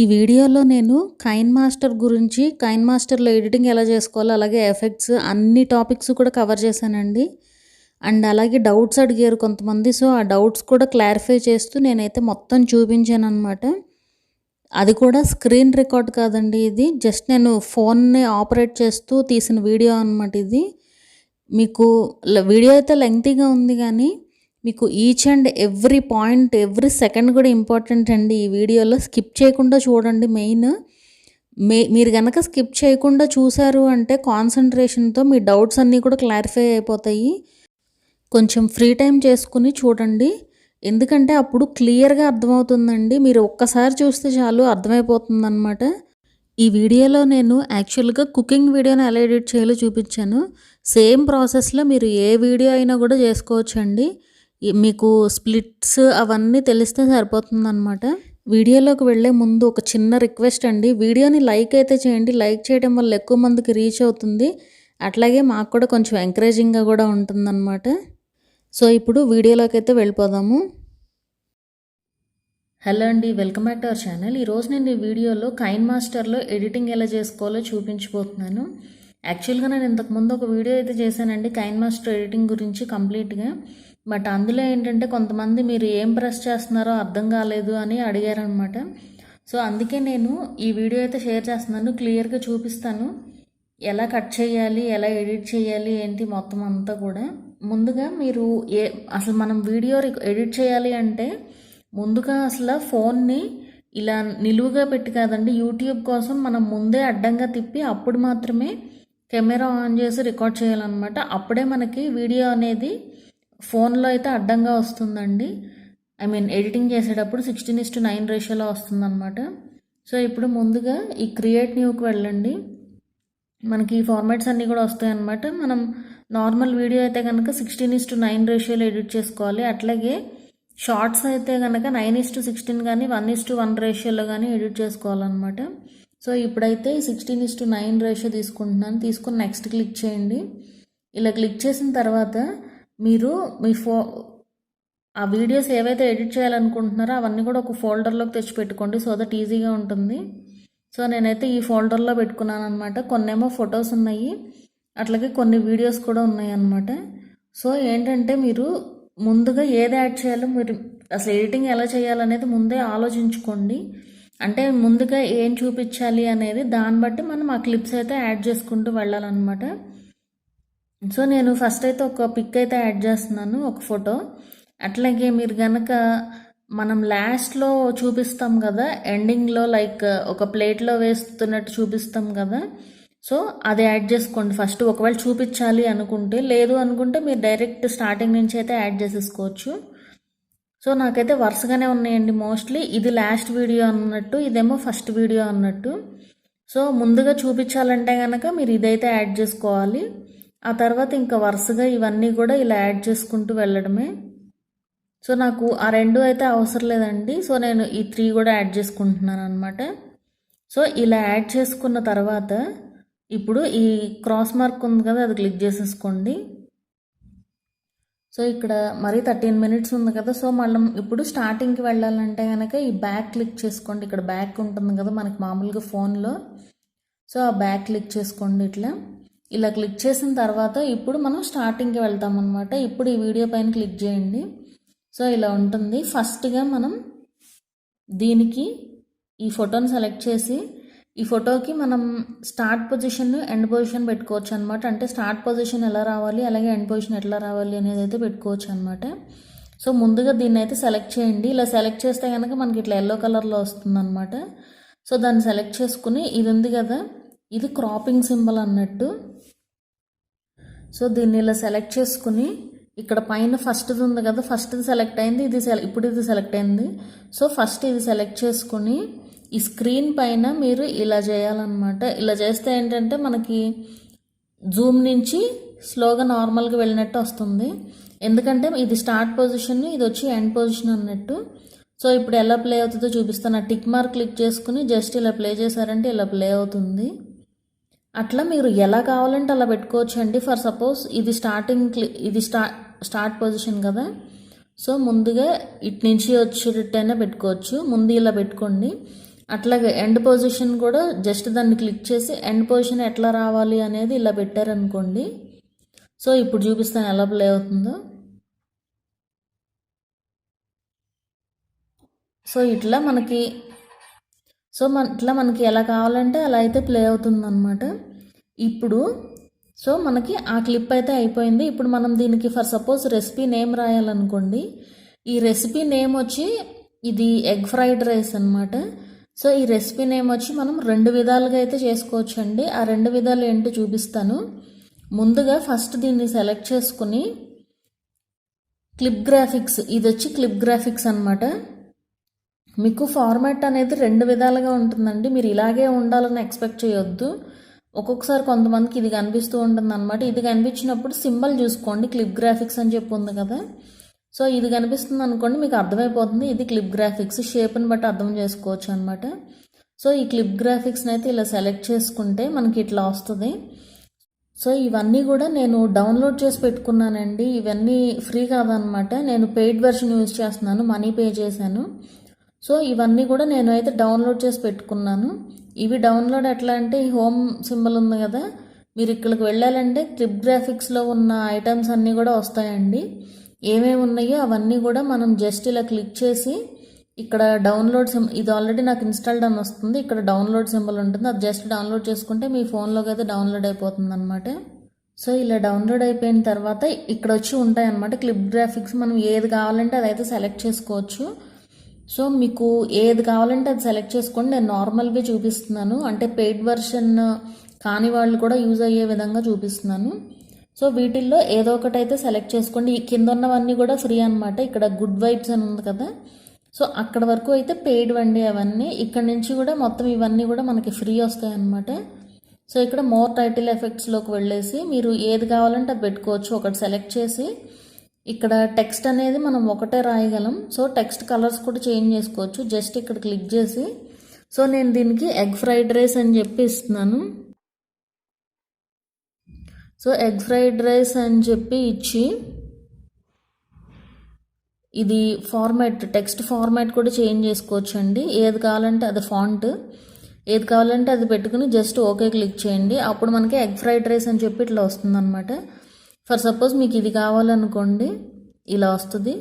ఈ వీడియోలో నేను కైన్ మాస్టర్ గురించి, కైన్ మాస్టర్లో ఎడిటింగ్ ఎలా చేసుకోవాలో, అలాగే ఎఫెక్ట్స్ అన్ని టాపిక్స్ కూడా కవర్ చేశానండి. అండ్ అలాగే డౌట్స్ అడిగారు కొంతమంది. సో ఆ డౌట్స్ కూడా క్లారిఫై చేస్తూ నేనైతే మొత్తం చూపించాను అనమాట. అది కూడా స్క్రీన్ రికార్డ్ కాదండి, ఇది జస్ట్ నేను ఫోన్ని ఆపరేట్ చేస్తూ తీసిన వీడియో అనమాట. ఇది మీకు వీడియో అయితే లెంగ్తీగా ఉంది, కానీ మీకు each and every point, every second కూడా ఇంపార్టెంట్ అండి. ఈ వీడియోలో స్కిప్ చేయకుండా చూడండి. మీరు కనుక స్కిప్ చేయకుండా చూసారు అంటే కాన్సన్ట్రేషన్తో మీ డౌట్స్ అన్నీ కూడా క్లారిఫై అయిపోతాయి. కొంచెం ఫ్రీ టైం చేసుకుని చూడండి, ఎందుకంటే అప్పుడు క్లియర్గా అర్థమవుతుందండి. మీరు ఒక్కసారి చూస్తే చాలు, అర్థమైపోతుంది అనమాట. ఈ వీడియోలో నేను యాక్చువల్గా కుకింగ్ వీడియోని ఎలా ఎడిట్ చేయాలో చూపించాను. సేమ్ ప్రాసెస్లో మీరు ఏ వీడియో అయినా కూడా చేసుకోవచ్చండి. మీకు స్ప్లిట్స్ అవన్నీ తెలిస్తే సరిపోతుందన్నమాట. వీడియోలోకి వెళ్ళే ముందు ఒక చిన్న రిక్వెస్ట్ అండి, వీడియోని లైక్ అయితే చేయండి. లైక్ చేయడం వల్ల ఎక్కువ మందికి రీచ్ అవుతుంది, అట్లాగే మాకు కూడా కొంచెం ఎంకరేజింగ్గా కూడా ఉంటుందన్నమాట. సో ఇప్పుడు వీడియోలోకి అయితే వెళ్ళిపోదాము. హలో అండి, welcome back to our channel. ఈరోజు నేను ఈ వీడియోలో కైన్ మాస్టర్లో ఎడిటింగ్ ఎలా చేసుకోవాలో చూపించబోతున్నాను. యాక్చువల్గా నేను ఇంతకుముందు ఒక వీడియో అయితే చేశానండి కైన్ మాస్టర్ ఎడిటింగ్ గురించి కంప్లీట్గా. బట్ అందులో ఏంటంటే కొంతమంది మీరు ఏం ప్రెస్ చేస్తున్నారో అర్థం కాలేదు అని అడిగారనమాట. సో అందుకే నేను ఈ వీడియో అయితే షేర్ చేస్తున్నాను, క్లియర్గా చూపిస్తాను ఎలా కట్ చేయాలి, ఎలా ఎడిట్ చేయాలి ఏంటి మొత్తం అంతా కూడా. ముందుగా మీరు అసలు మనం వీడియో ఎడిట్ చేయాలి అంటే ముందుగా అసలు ఫోన్ని ఇలా నిలువుగా పెట్టి కాదండి, యూట్యూబ్ కోసం మనం ముందే అడ్డంగా తిప్పి అప్పుడు మాత్రమే కెమెరా ఆన్ చేసి రికార్డ్ చేయాలన్నమాట. అప్పుడే మనకి వీడియో అనేది ఫోన్లో అయితే అడ్డంగా వస్తుందండి. ఎడిటింగ్ చేసేటప్పుడు 16:9 రేషియోలో వస్తుందన్నమాట. సో ఇప్పుడు ముందుగా ఈ క్రియేట్ న్యూకి వెళ్ళండి. మనకి ఈ ఫార్మాట్స్ అన్నీ కూడా వస్తాయి అన్నమాట. మనం నార్మల్ వీడియో అయితే కనుక 16:9 రేషియోలో ఎడిట్ చేసుకోవాలి. అట్లాగే షార్ట్స్ అయితే కనుక 9:16 కానీ 1:1 రేషియోలో కానీ ఎడిట్ చేసుకోవాలన్నమాట. సో ఇప్పుడైతే 16:9 రేషియో తీసుకుని నెక్స్ట్ క్లిక్ చేయండి. ఇలా క్లిక్ చేసిన తర్వాత మీరు ఆ వీడియోస్ ఏవైతే ఎడిట్ చేయాలనుకుంటున్నారో అవన్నీ కూడా ఒక ఫోల్డర్లోకి తెచ్చి పెట్టుకోండి, సో దట్ ఈజీగా ఉంటుంది. సో నేనైతే ఈ ఫోల్డర్లో పెట్టుకున్నాను అనమాట. కొన్నేమో ఫొటోస్ ఉన్నాయి, అట్లాగే కొన్ని వీడియోస్ కూడా ఉన్నాయి అన్నమాట. సో ఏంటంటే మీరు ముందుగా ఏది యాడ్ చేయాలో, మీరు అసలు ఎడిటింగ్ ఎలా చేయాలనేది ముందే ఆలోచించుకోండి. అంటే ముందుగా ఏం చూపించాలి అనేది దాన్ని బట్టి మనం ఆ క్లిప్స్ అయితే యాడ్ చేసుకుంటూ వెళ్ళాలన్నమాట. సో నేను ఫస్ట్ అయితే ఒక పిక్ అయితే యాడ్ చేస్తున్నాను, ఒక ఫోటో. అట్లాగే మీరు కనుక మనం లాస్ట్లో చూపిస్తాం కదా, ఎండింగ్లో లైక్ ఒక ప్లేట్లో వేస్తున్నట్టు చూపిస్తాం కదా, సో అది యాడ్ చేసుకోండి ఫస్ట్. ఒకవేళ చూపించాలి అనుకుంటే, లేదు అనుకుంటే మీరు డైరెక్ట్ స్టార్టింగ్ నుంచి అయితే యాడ్ చేసేసుకోవచ్చు. సో నాకైతే వరుసగానే ఉన్నాయండి మోస్ట్లీ. ఇది లాస్ట్ వీడియో అన్నట్టు, ఇదేమో ఫస్ట్ వీడియో అన్నట్టు. సో ముందుగా చూపించాలంటే కనుక మీరు ఇదైతే యాడ్ చేసుకోవాలి. ఆ తర్వాత ఇంకా వరుసగా ఇవన్నీ కూడా ఇలా యాడ్ చేసుకుంటూ వెళ్ళడమే. సో నాకు ఆ రెండు అయితే అవసరం లేదండి, సో నేను ఈ 3 కూడా యాడ్ చేసుకుంటున్నాను అనమాట. సో ఇలా యాడ్ చేసుకున్న తర్వాత ఇప్పుడు ఈ క్రాస్ మార్క్ ఉంది కదా, అది క్లిక్ చేసేసుకోండి. సో ఇక్కడ మరి 13 మినిట్స్ ఉంది కదా. సో మళ్ళీ ఇప్పుడు స్టార్టింగ్కి వెళ్ళాలంటే కనుక ఈ బ్యాక్ క్లిక్ చేసుకోండి. ఇక్కడ బ్యాక్ ఉంటుంది కదా మనకి మామూలుగా ఫోన్లో. సో ఆ బ్యాక్ క్లిక్ చేసుకోండి. ఇలా క్లిక్ చేసిన తర్వాత ఇప్పుడు మనం స్టార్టింగ్కి వెళ్తాం అనమాట. ఇప్పుడు ఈ వీడియో పైన క్లిక్ చేయండి. సో ఇలా ఉంటుంది. ఫస్ట్గా మనం దీనికి ఈ ఫోటోని సెలెక్ట్ చేసి, ఈ ఫోటోకి మనం స్టార్ట్ పొజిషన్, ఎండ్ పొజిషన్ పెట్టుకోవచ్చు అనమాట. అంటే స్టార్ట్ పొజిషన్ ఎలా రావాలి, అలాగే ఎండ్ పొజిషన్ ఎట్లా రావాలి అనేది అయితే పెట్టుకోవచ్చు అనమాట. సో ముందుగా దీన్ని అయితే సెలెక్ట్ చేయండి. ఇలా సెలెక్ట్ చేస్తే కనుక మనకి ఇట్లా ఎల్లో కలర్లో వస్తుంది అనమాట. సో దాన్ని సెలెక్ట్ చేసుకుని, ఇది ఉంది కదా, ఇది క్రాపింగ్ సింబల్ అన్నట్టు. సో దీన్ని ఇలా సెలెక్ట్ చేసుకుని ఇక్కడ పైన ఫస్ట్ది ఉంది కదా, ఫస్ట్ది సెలెక్ట్ అయింది, ఇప్పుడు ఇది సెలెక్ట్ అయింది. సో ఫస్ట్ ఇది సెలెక్ట్ చేసుకుని ఈ స్క్రీన్ పైన మీరు ఇలా చేయాలన్నమాట. ఇలా చేస్తే ఏంటంటే మనకి జూమ్ నుంచి స్లోగా నార్మల్గా వెళ్ళినట్టు వస్తుంది. ఎందుకంటే ఇది స్టార్ట్ పొజిషన్, ఇది వచ్చి ఎండ్ పొజిషన్ అన్నట్టు. సో ఇప్పుడు ఎలా ప్లే అవుతుందో చూపిస్తాను. ఆ టిక్ మార్క్ క్లిక్ చేసుకుని జస్ట్ ఇలా ప్లే చేశారంటే ఇలా ప్లే అవుతుంది. అట్లా మీరు ఎలా కావాలంటే అలా పెట్టుకోవచ్చు అండి. ఫర్ సపోజ్ ఇది స్టార్ట్ పొజిషన్ కదా, సో ముందుగా ఇటు నుంచి వచ్చేటట్టయినా పెట్టుకోవచ్చు. ముందు ఇలా పెట్టుకోండి. అట్లాగే ఎండ్ పొజిషన్ కూడా జస్ట్ దాన్ని క్లిక్ చేసి ఎండ్ పొజిషన్ ఎట్లా రావాలి అనేది ఇలా పెట్టారనుకోండి. సో ఇప్పుడు చూపిస్తాను ఎలా ప్లే అవుతుందో. సో ఇట్లా మనకి ఎలా కావాలంటే అలా అయితే ప్లే అవుతుంది అనమాట. ఇప్పుడు సో మనకి ఆ క్లిప్ అయితే అయిపోయింది. ఇప్పుడు మనం దీనికి ఫర్ సపోజ్ రెసిపీ నేమ్ రాయాలనుకోండి. ఈ రెసిపీ నేమ్ వచ్చి ఇది ఎగ్ ఫ్రైడ్ రైస్ అనమాట. సో ఈ రెసిపీ నేమ్ వచ్చి మనం 2 విధాలుగా అయితే చేసుకోవచ్చు అండి. ఆ 2 విధాలు ఏంటో చూపిస్తాను. ముందుగా ఫస్ట్ దీన్ని సెలెక్ట్ చేసుకుని క్లిప్ గ్రాఫిక్స్, ఇది వచ్చి క్లిప్ గ్రాఫిక్స్ అనమాట. మీకు ఫార్మాట్ అనేది 2 విధాలుగా ఉంటుందండి. మీరు ఇలాగే ఉండాలని ఎక్స్పెక్ట్ చేయొద్దు. ఒక్కొక్కసారి కొంతమందికి ఇది కనిపిస్తూ ఉంటుంది అనమాట. ఇది కనిపించినప్పుడు సింబల్ చూసుకోండి, క్లిప్ గ్రాఫిక్స్ అని చెప్పి ఉంది కదా. సో ఇది కనిపిస్తుంది అనుకోండి, మీకు అర్థమైపోతుంది ఇది క్లిప్ గ్రాఫిక్స్. షేప్ని బట్టి అర్థం చేసుకోవచ్చు అనమాట. సో ఈ క్లిప్ గ్రాఫిక్స్ని అయితే ఇలా సెలెక్ట్ చేసుకుంటే మనకి ఇట్లా వస్తుంది. సో ఇవన్నీ కూడా నేను డౌన్లోడ్ చేసి పెట్టుకున్నానండి. ఇవన్నీ ఫ్రీ కాదనమాట, నేను పెయిడ్ వెర్షన్ యూజ్ చేస్తున్నాను, మనీ పే చేశాను. సో ఇవన్నీ కూడా నేను అయితే డౌన్లోడ్ చేసి పెట్టుకున్నాను. ఇవి డౌన్లోడ్ ఎట్లా అంటే ఈ హోమ్ సింబల్ ఉంది కదా, మీరు ఇక్కడికి వెళ్ళాలంటే క్లిప్ గ్రాఫిక్స్లో ఉన్న ఐటమ్స్ అన్నీ కూడా వస్తాయండి. ఏమేమి ఉన్నాయో అవన్నీ కూడా మనం జస్ట్ ఇలా క్లిక్ చేసి ఇక్కడ డౌన్లోడ్ ఇది ఆల్రెడీ నాకు ఇన్స్టాల్డ్ అని వస్తుంది. ఇక్కడ డౌన్లోడ్ సింబల్ ఉంటుంది, అది జస్ట్ డౌన్లోడ్ చేసుకుంటే మీ ఫోన్లోకి అయితే డౌన్లోడ్ అయిపోతుంది అనమాట. సో ఇలా డౌన్లోడ్ అయిపోయిన తర్వాత ఇక్కడ వచ్చి ఉంటాయి అన్నమాట క్లిప్ గ్రాఫిక్స్. మనం ఏది కావాలంటే అదైతే సెలెక్ట్ చేసుకోవచ్చు. సో మీకు ఏది కావాలంటే అది సెలెక్ట్ చేసుకోండి. నేను నార్మల్గా చూపిస్తున్నాను, అంటే పెయిడ్ వర్షన్ కాని వాళ్ళు కూడా యూజ్ అయ్యే విధంగా చూపిస్తున్నాను. సో వీటిల్లో ఏదో ఒకటి అయితే సెలెక్ట్ చేసుకోండి. ఈ కింద ఉన్నవన్నీ కూడా ఫ్రీ అనమాట. ఇక్కడ గుడ్ వైబ్స్ అని ఉంది కదా, సో అక్కడ వరకు అయితే పెయిడ్ వండి అవన్నీ. ఇక్కడ నుంచి కూడా మొత్తం ఇవన్నీ కూడా మనకి ఫ్రీ వస్తాయి అన్నమాట. సో ఇక్కడ మోర్ టైటిల్ ఎఫెక్ట్స్లోకి వెళ్ళేసి మీరు ఏది కావాలంటే అది పెట్టుకోవచ్చు. ఒకటి సెలెక్ట్ చేసి ఇక్కడ టెక్స్ట్ అనేది మనం ఒకటే రాయగలం. సో టెక్స్ట్ కలర్స్ కూడా చేంజ్ చేసుకోవచ్చు. జస్ట్ ఇక్కడ క్లిక్ చేసి, సో నేను దీనికి ఎగ్ ఫ్రైడ్ రైస్ అని చెప్పి ఇస్తున్నాను. సో ఎగ్ ఫ్రైడ్ రైస్ అని చెప్పి ఇచ్చి ఇది ఫార్మాట్, టెక్స్ట్ ఫార్మాట్ కూడా చేంజ్ చేసుకోవచ్చు అండి. ఏది కావాలంటే అది ఫాంట్, ఏది కావాలంటే అది పెట్టుకుని జస్ట్ ఓకే క్లిక్ చేయండి. అప్పుడు మనకి ఎగ్ ఫ్రైడ్ రైస్ అని చెప్పి ఇట్లా వస్తుంది అనమాట. ఫర్ సపోజ్ మీకు ఇది కావాలనుకోండి, ఇలా వస్తుంది.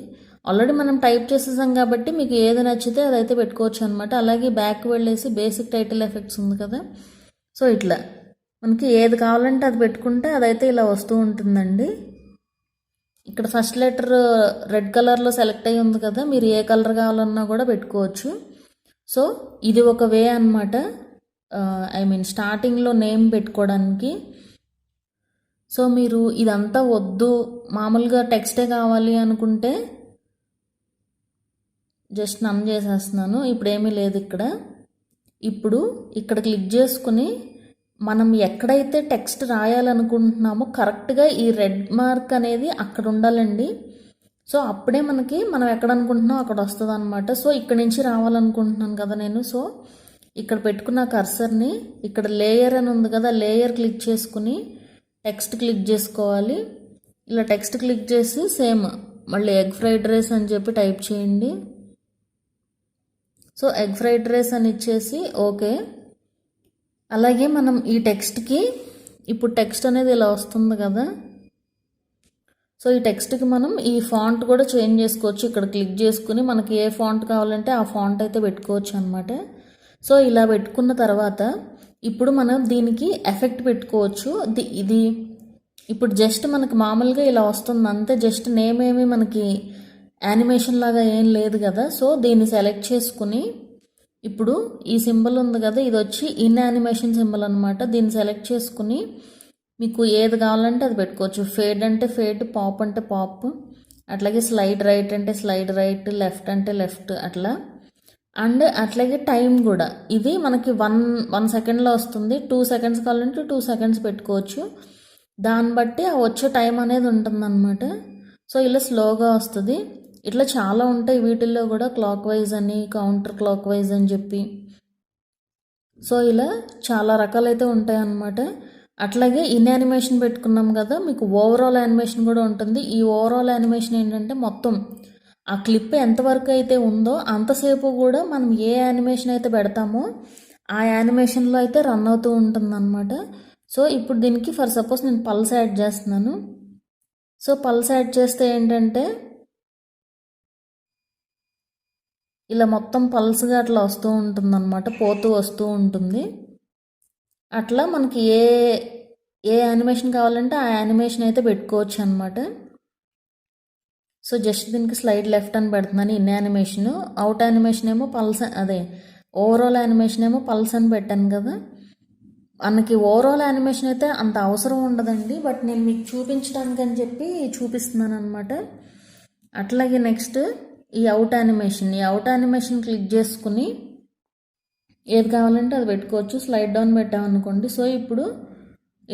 ఆల్రెడీ మనం టైప్ చేసేసాం కాబట్టి మీకు ఏది నచ్చితే అదైతే పెట్టుకోవచ్చు అనమాట. అలాగే బ్యాక్ వెళ్ళేసి బేసిక్ టైటిల్ ఎఫెక్ట్స్ ఉంది కదా, సో ఇట్లా మనకి ఏది కావాలంటే అది పెట్టుకుంటే అదైతే ఇలా వస్తూ ఉంటుందండి. ఇక్కడ ఫస్ట్ లెటర్ రెడ్ కలర్లో సెలెక్ట్ అయ్యి ఉంది కదా, మీరు ఏ కలర్ కావాలన్నా కూడా పెట్టుకోవచ్చు. సో ఇది ఒక వే అనమాట, ఐ మీన్ స్టార్టింగ్లో నేమ్ పెట్టుకోవడానికి. సో మీరు ఇదంతా వద్దు, మామూలుగా టెక్స్టే కావాలి అనుకుంటే జస్ట్ నన్ చేసేస్తున్నాను. ఇప్పుడు ఏమీ లేదు ఇక్కడ. ఇప్పుడు ఇక్కడ క్లిక్ చేసుకుని మనం ఎక్కడైతే టెక్స్ట్ రాయాలనుకుంటున్నామో కరెక్ట్గా ఈ రెడ్ మార్క్ అనేది అక్కడ ఉండాలండి. సో అప్పుడే మనకి మనం ఎక్కడ అనుకుంటున్నామో అక్కడ వస్తుంది అనమాట. సో ఇక్కడ నుంచి రావాలనుకుంటున్నాను కదా నేను. సో ఇక్కడ పెట్టుకున్న కర్సర్ని ఇక్కడ లేయర్ అని ఉంది కదా, లేయర్ క్లిక్ చేసుకుని టెక్స్ట్ క్లిక్ చేసుకోవాలి. ఇలా టెక్స్ట్ క్లిక్ చేసి సేమ్ మళ్ళీ ఎగ్ ఫ్రైడ్ రైస్ అని చెప్పి టైప్ చేయండి. సో ఎగ్ ఫ్రైడ్ రైస్ అని ఇచ్చేసి ఓకే. అలాగే మనం ఈ టెక్స్ట్కి ఇప్పుడు టెక్స్ట్ అనేది ఇలా వస్తుంది కదా, సో ఈ టెక్స్ట్కి మనం ఈ ఫాంట్ కూడా చేంజ్ చేసుకోవచ్చు. ఇక్కడ క్లిక్ చేసుకుని మనకి ఏ ఫాంట్ కావాలంటే ఆ ఫాంట్ అయితే పెట్టుకోవచ్చు అనమాట. సో ఇలా పెట్టుకున్న తర్వాత ఇప్పుడు మనం దీనికి ఎఫెక్ట్ పెట్టుకోవచ్చు. ఇది ఇప్పుడు జస్ట్ మనకి మామూలుగా ఇలా వస్తుంది అంతే, జస్ట్ నేమ్ ఏమి మనకి యానిమేషన్ లాగా ఏం లేదు కదా. సో దీన్ని సెలెక్ట్ చేసుకుని ఇప్పుడు ఈ సింబల్ ఉంది కదా, ఇది వచ్చి ఇన్ యానిమేషన్ సింబల్ అనమాట. దీన్ని సెలెక్ట్ చేసుకుని మీకు ఏది కావాలంటే అది పెట్టుకోవచ్చు. ఫేడ్ అంటే ఫేడ్, పాప్ అంటే పాప్, అట్లాగే స్లైడ్ రైట్ అంటే స్లైడ్ రైట్, లెఫ్ట్ అంటే లెఫ్ట్ అట్లా. అండ్ అట్లాగే టైం కూడా ఇది మనకి 1 సెకండ్లో వస్తుంది. 2 సెకండ్స్ కావాలంటే 2 సెకండ్స్ పెట్టుకోవచ్చు. దాన్ని బట్టి ఆ వచ్చే టైం అనేది ఉంటుందన్నమాట. సో ఇలా స్లోగా వస్తుంది. ఇట్లా చాలా ఉంటాయి వీటిల్లో కూడా, క్లాక్ వైజ్ అని, కౌంటర్ క్లాక్ వైజ్ అని చెప్పి. సో ఇలా చాలా రకాలైతే ఉంటాయి అన్నమాట. అట్లాగే ఇన్ యానిమేషన్ పెట్టుకున్నాం కదా, మీకు ఓవరాల్ యానిమేషన్ కూడా ఉంటుంది. ఈ ఓవరాల్ యానిమేషన్ ఏంటంటే మొత్తం ఆ క్లిప్ ఎంతవరకు అయితే ఉందో అంతసేపు కూడా మనం ఏ యానిమేషన్ అయితే పెడతామో ఆ యానిమేషన్లో అయితే రన్ అవుతూ ఉంటుందన్నమాట. సో ఇప్పుడు దీనికి ఫర్ సపోజ్ నేను పల్స్ యాడ్ చేస్తున్నాను. సో పల్స్ యాడ్ చేస్తే ఏంటంటే ఇలా మొత్తం పల్స్గా అట్లా వస్తూ ఉంటుంది అన్నమాట, పోతూ వస్తూ ఉంటుంది. అట్లా మనకి ఏ యానిమేషన్ కావాలంటే ఆ యానిమేషన్ అయితే పెట్టుకోవచ్చు అనమాట. సో జస్ట్ దీనికి స్లైడ్ లెఫ్ట్ అని పెడుతున్నాను ఇన్ యానిమేషన్, అవుట్ యానిమేషన్ ఏమో పల్స్, అదే ఓవరాల్ యానిమేషన్ ఏమో పల్స్ అని పెట్టాను కదా. మనకి ఓవరాల్ యానిమేషన్ అయితే అంత అవసరం ఉండదండి, బట్ నేను మీకు చూపించడానికి అని చెప్పి చూపిస్తున్నాను అనమాట. అట్లాగే నెక్స్ట్ ఈ అవుట్ యానిమేషన్ క్లిక్ చేసుకుని ఏది కావాలంటే అది పెట్టుకోవచ్చు. స్లైడ్ డౌన్ పెట్టామనుకోండి, సో ఇప్పుడు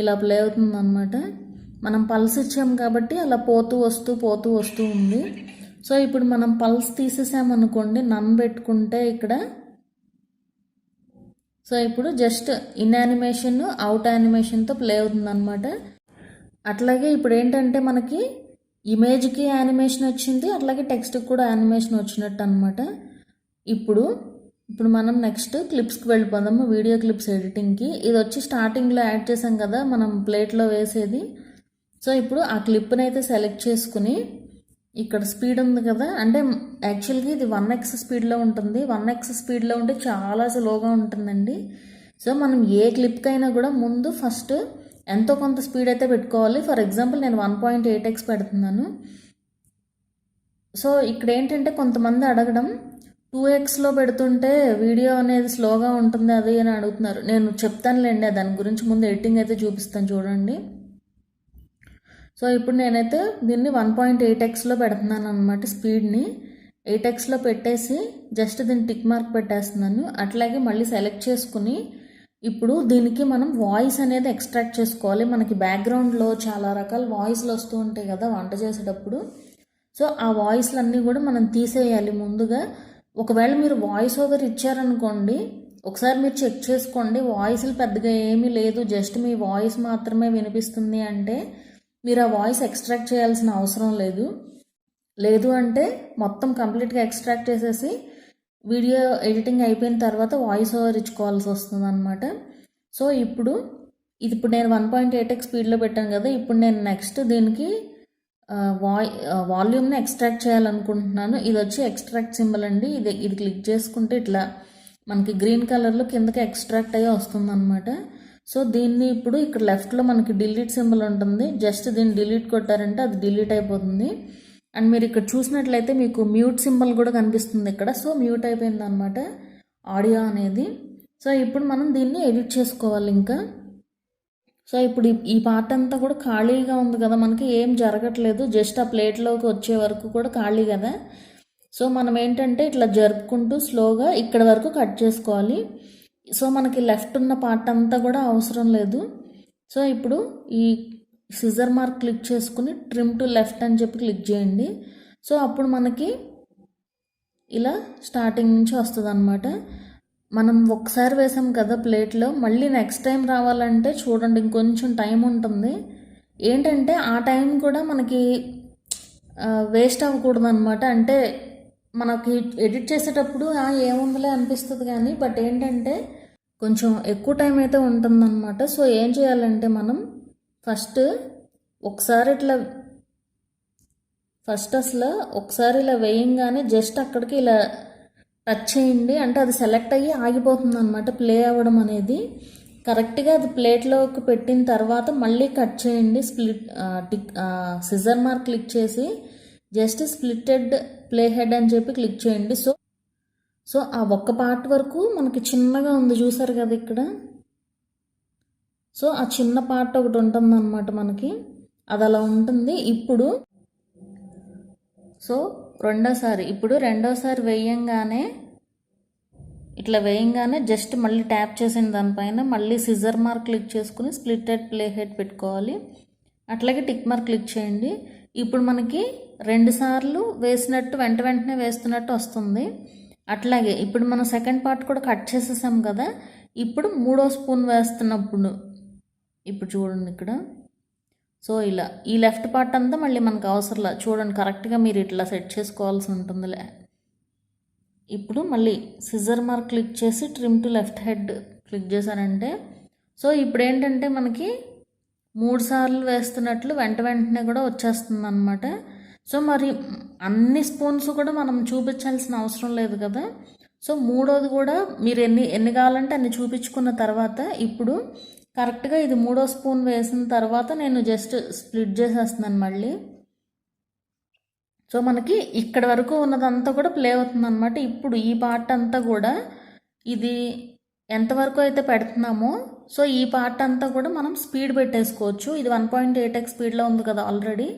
ఇలా ప్లే అవుతుంది అనమాట. మనం పల్స్ ఇచ్చాం కాబట్టి అలా పోతూ వస్తూ ఉంది. సో ఇప్పుడు మనం పల్స్ తీసేసామనుకోండి, నన్ పెట్టుకుంటే ఇక్కడ, సో ఇప్పుడు జస్ట్ ఇన్ యానిమేషన్ అవుట్ యానిమేషన్తో ప్లే అవుతుంది అనమాట. అట్లాగే ఇప్పుడు ఏంటంటే మనకి ఇమేజ్కి యానిమేషన్ వచ్చింది, అట్లాగే టెక్స్ట్కి కూడా యానిమేషన్ వచ్చినట్టు అనమాట. ఇప్పుడు మనం నెక్స్ట్ క్లిప్స్కి వెళ్ళిపోదాము, వీడియో క్లిప్స్ ఎడిటింగ్కి. ఇది వచ్చి స్టార్టింగ్లో యాడ్ చేసాం కదా మనం ప్లేట్లో వేసేది. సో ఇప్పుడు ఆ క్లిప్ని అయితే సెలెక్ట్ చేసుకుని ఇక్కడ స్పీడ్ ఉంది కదా, అంటే యాక్చువల్గా ఇది 1x స్పీడ్లో ఉంటుంది. 1x స్పీడ్లో ఉంటే చాలా స్లోగా ఉంటుందండి. సో మనం ఏ క్లిప్కైనా కూడా ముందు ఫస్ట్ ఎంతో కొంత స్పీడ్ అయితే పెట్టుకోవాలి. ఫర్ ఎగ్జాంపుల్ నేను 1.8x పెడుతున్నాను. సో ఇక్కడ ఏంటంటే కొంతమంది అడగడం 2xలో పెడుతుంటే వీడియో అనేది స్లోగా ఉంటుంది అది అని అడుగుతున్నారు. నేను చెప్తానులేండి దాని గురించి, ముందు ఎడిటింగ్ అయితే చూపిస్తాను చూడండి. సో ఇప్పుడు నేనైతే దీన్ని 1.8xలో పెడుతున్నాను అనమాట స్పీడ్ని. 8xలో పెట్టేసి జస్ట్ దీన్ని టిక్ మార్క్ పెట్టేస్తున్నాను. అట్లాగే మళ్ళీ సెలెక్ట్ చేసుకుని ఇప్పుడు దీనికి మనం వాయిస్ అనేది ఎక్స్ట్రాక్ట్ చేసుకోవాలి. మనకి బ్యాక్గ్రౌండ్లో చాలా రకాల వాయిస్లు వస్తూ ఉంటాయి కదా వంట చేసేటప్పుడు. సో ఆ వాయిస్లన్నీ కూడా మనం తీసేయాలి ముందుగా. ఒకవేళ మీరు వాయిస్ ఓవర్ ఇచ్చారనుకోండి, ఒకసారి మీరు చెక్ చేసుకోండి, వాయిస్లు పెద్దగా ఏమీ లేదు, జస్ట్ మీ వాయిస్ మాత్రమే వినిపిస్తుంది అంటే మీరు ఆ వాయిస్ ఎక్స్ట్రాక్ట్ చేయాల్సిన అవసరం లేదు అంటే మొత్తం కంప్లీట్గా ఎక్స్ట్రాక్ట్ చేసేసి వీడియో ఎడిటింగ్ అయిపోయిన తర్వాత వాయిస్ ఓవర్ ఇచ్చుకోవాల్సి వస్తుంది అనమాట. సో ఇప్పుడు నేను 1.8x స్పీడ్లో పెట్టాను కదా. ఇప్పుడు నేను నెక్స్ట్ దీనికి వాల్యూమ్ని ఎక్స్ట్రాక్ట్ చేయాలనుకుంటున్నాను. ఇది వచ్చి ఎక్స్ట్రాక్ట్ సింబల్ అండి. ఇది క్లిక్ చేసుకుంటే ఇట్లా మనకి గ్రీన్ కలర్లో కిందకి ఎక్స్ట్రాక్ట్ అయ్యి వస్తుంది అనమాట. సో దీన్ని ఇప్పుడు ఇక్కడ లెఫ్ట్లో మనకి డిలీట్ సింబల్ ఉంటుంది, జస్ట్ దీన్ని డిలీట్ కొట్టారంటే అది డిలీట్ అయిపోతుంది. అండ్ మీరు ఇక్కడ చూసినట్లయితే మీకు మ్యూట్ సింబల్ కూడా కనిపిస్తుంది ఇక్కడ. సో మ్యూట్ అయిపోయింది అనమాట ఆడియో అనేది. సో ఇప్పుడు మనం దీన్ని ఎడిట్ చేసుకోవాలి ఇంకా. సో ఇప్పుడు ఈ పార్ట్ అంతా కూడా ఖాళీగా ఉంది కదా, మనకి ఏం జరగట్లేదు, జస్ట్ ఆ ప్లేట్లోకి వచ్చే వరకు కూడా ఖాళీ కదా. సో మనం ఏంటంటే ఇట్లా జరుపుకుంటూ స్లోగా ఇక్కడ వరకు కట్ చేసుకోవాలి. సో మనకి లెఫ్ట్ ఉన్న పార్ట్ అంతా కూడా అవసరం లేదు. సో ఇప్పుడు ఈ సిజర్ మార్క్ క్లిక్ చేసుకుని ట్రిమ్ టు లెఫ్ట్ అని చెప్పి క్లిక్ చేయండి. సో అప్పుడు మనకి ఇలా స్టార్టింగ్ నుంచి వస్తుంది అనమాట. మనం ఒకసారి వేసాం కదా ప్లేట్లో, మళ్ళీ నెక్స్ట్ టైం రావాలంటే చూడండి ఇంకొంచెం టైం ఉంటుంది. ఏంటంటే ఆ టైం కూడా మనకి వేస్ట్ అవ్వకూడదు అనమాట. అంటే మనకి ఎడిట్ చేసేటప్పుడు ఏముందిలే అనిపిస్తుంది కానీ, బట్ ఏంటంటే కొంచెం ఎక్కువ టైం అయితే ఉంటుందన్నమాట. సో ఏం చేయాలంటే మనం ఫస్ట్ ఒకసారి ఇలా వేయంగానే జస్ట్ అక్కడికి ఇలా టచ్ చేయండి, అంటే అది సెలెక్ట్ అయ్యి ఆగిపోతుంది అనమాట ప్లే అవ్వడం అనేది. కరెక్ట్గా అది ప్లేట్లోకి పెట్టిన తర్వాత మళ్ళీ కట్ చేయండి. సిజర్ మార్క్ క్లిక్ చేసి జస్ట్ స్ప్లిటెడ్ ప్లే హెడ్ అని చెప్పి క్లిక్ చేయండి. సో ఆ ఒక్క పార్ట్ వరకు మనకి చిన్నగా ఉంది చూసారు కదా ఇక్కడ. సో ఆ చిన్న పార్ట్ ఒకటి ఉంటుంది అనమాట మనకి, అది అలా ఉంటుంది. ఇప్పుడు రెండోసారి వేయంగానే జస్ట్ మళ్ళీ ట్యాప్ చేసిన దానిపైన మళ్ళీ సిజర్ మార్క్ క్లిక్ చేసుకుని స్ప్లిటెడ్ ప్లే హెడ్ పెట్టుకోవాలి. అట్లాగే టిక్ మార్క్ క్లిక్ చేయండి. ఇప్పుడు మనకి 2 సార్లు వేసినట్టు వెంటనే వేస్తున్నట్టు వస్తుంది. అట్లాగే ఇప్పుడు మనం సెకండ్ పార్ట్ కూడా కట్ చేసేసాం కదా. ఇప్పుడు 3వ స్పూన్ వేస్తున్నప్పుడు ఇప్పుడు చూడండి ఇక్కడ సో ఇలా ఈ లెఫ్ట్ పార్ట్ అంతా మళ్ళీ మనకు అవసరంలా, చూడండి కరెక్ట్గా మీరు ఇట్లా సెట్ చేసుకోవాల్సి ఉంటుందిలే. ఇప్పుడు మళ్ళీ సిజర్ మార్క్ క్లిక్ చేసి trim to left head click చేశారంటే, సో ఇప్పుడు ఏంటంటే మనకి 3 సార్లు వేస్తున్నట్లు వెంటనే కూడా వచ్చేస్తుంది అనమాట. సో మరి అన్ని స్పూన్స్ కూడా మనం చూపించాల్సిన అవసరం లేదు కదా. సో మూడోది కూడా మీరు ఎన్ని కావాలంటే అన్ని చూపించుకున్న తర్వాత ఇప్పుడు కరెక్ట్గా ఇది 3వ స్పూన్ వేసిన తర్వాత నేను జస్ట్ స్ప్లిట్ చేసేస్తున్నాను మళ్ళీ. సో మనకి ఇక్కడ వరకు ఉన్నదంతా కూడా ప్లే అవుతుంది అనమాట. ఇప్పుడు ఈ పార్ట్ అంతా కూడా ఇది ఎంతవరకు అయితే పెడుతున్నామో సో ఈ పార్ట్ అంతా కూడా మనం స్పీడ్ పెట్టేసుకోవచ్చు. ఇది 1.8x స్పీడ్లో ఉంది కదా ఆల్రెడీ.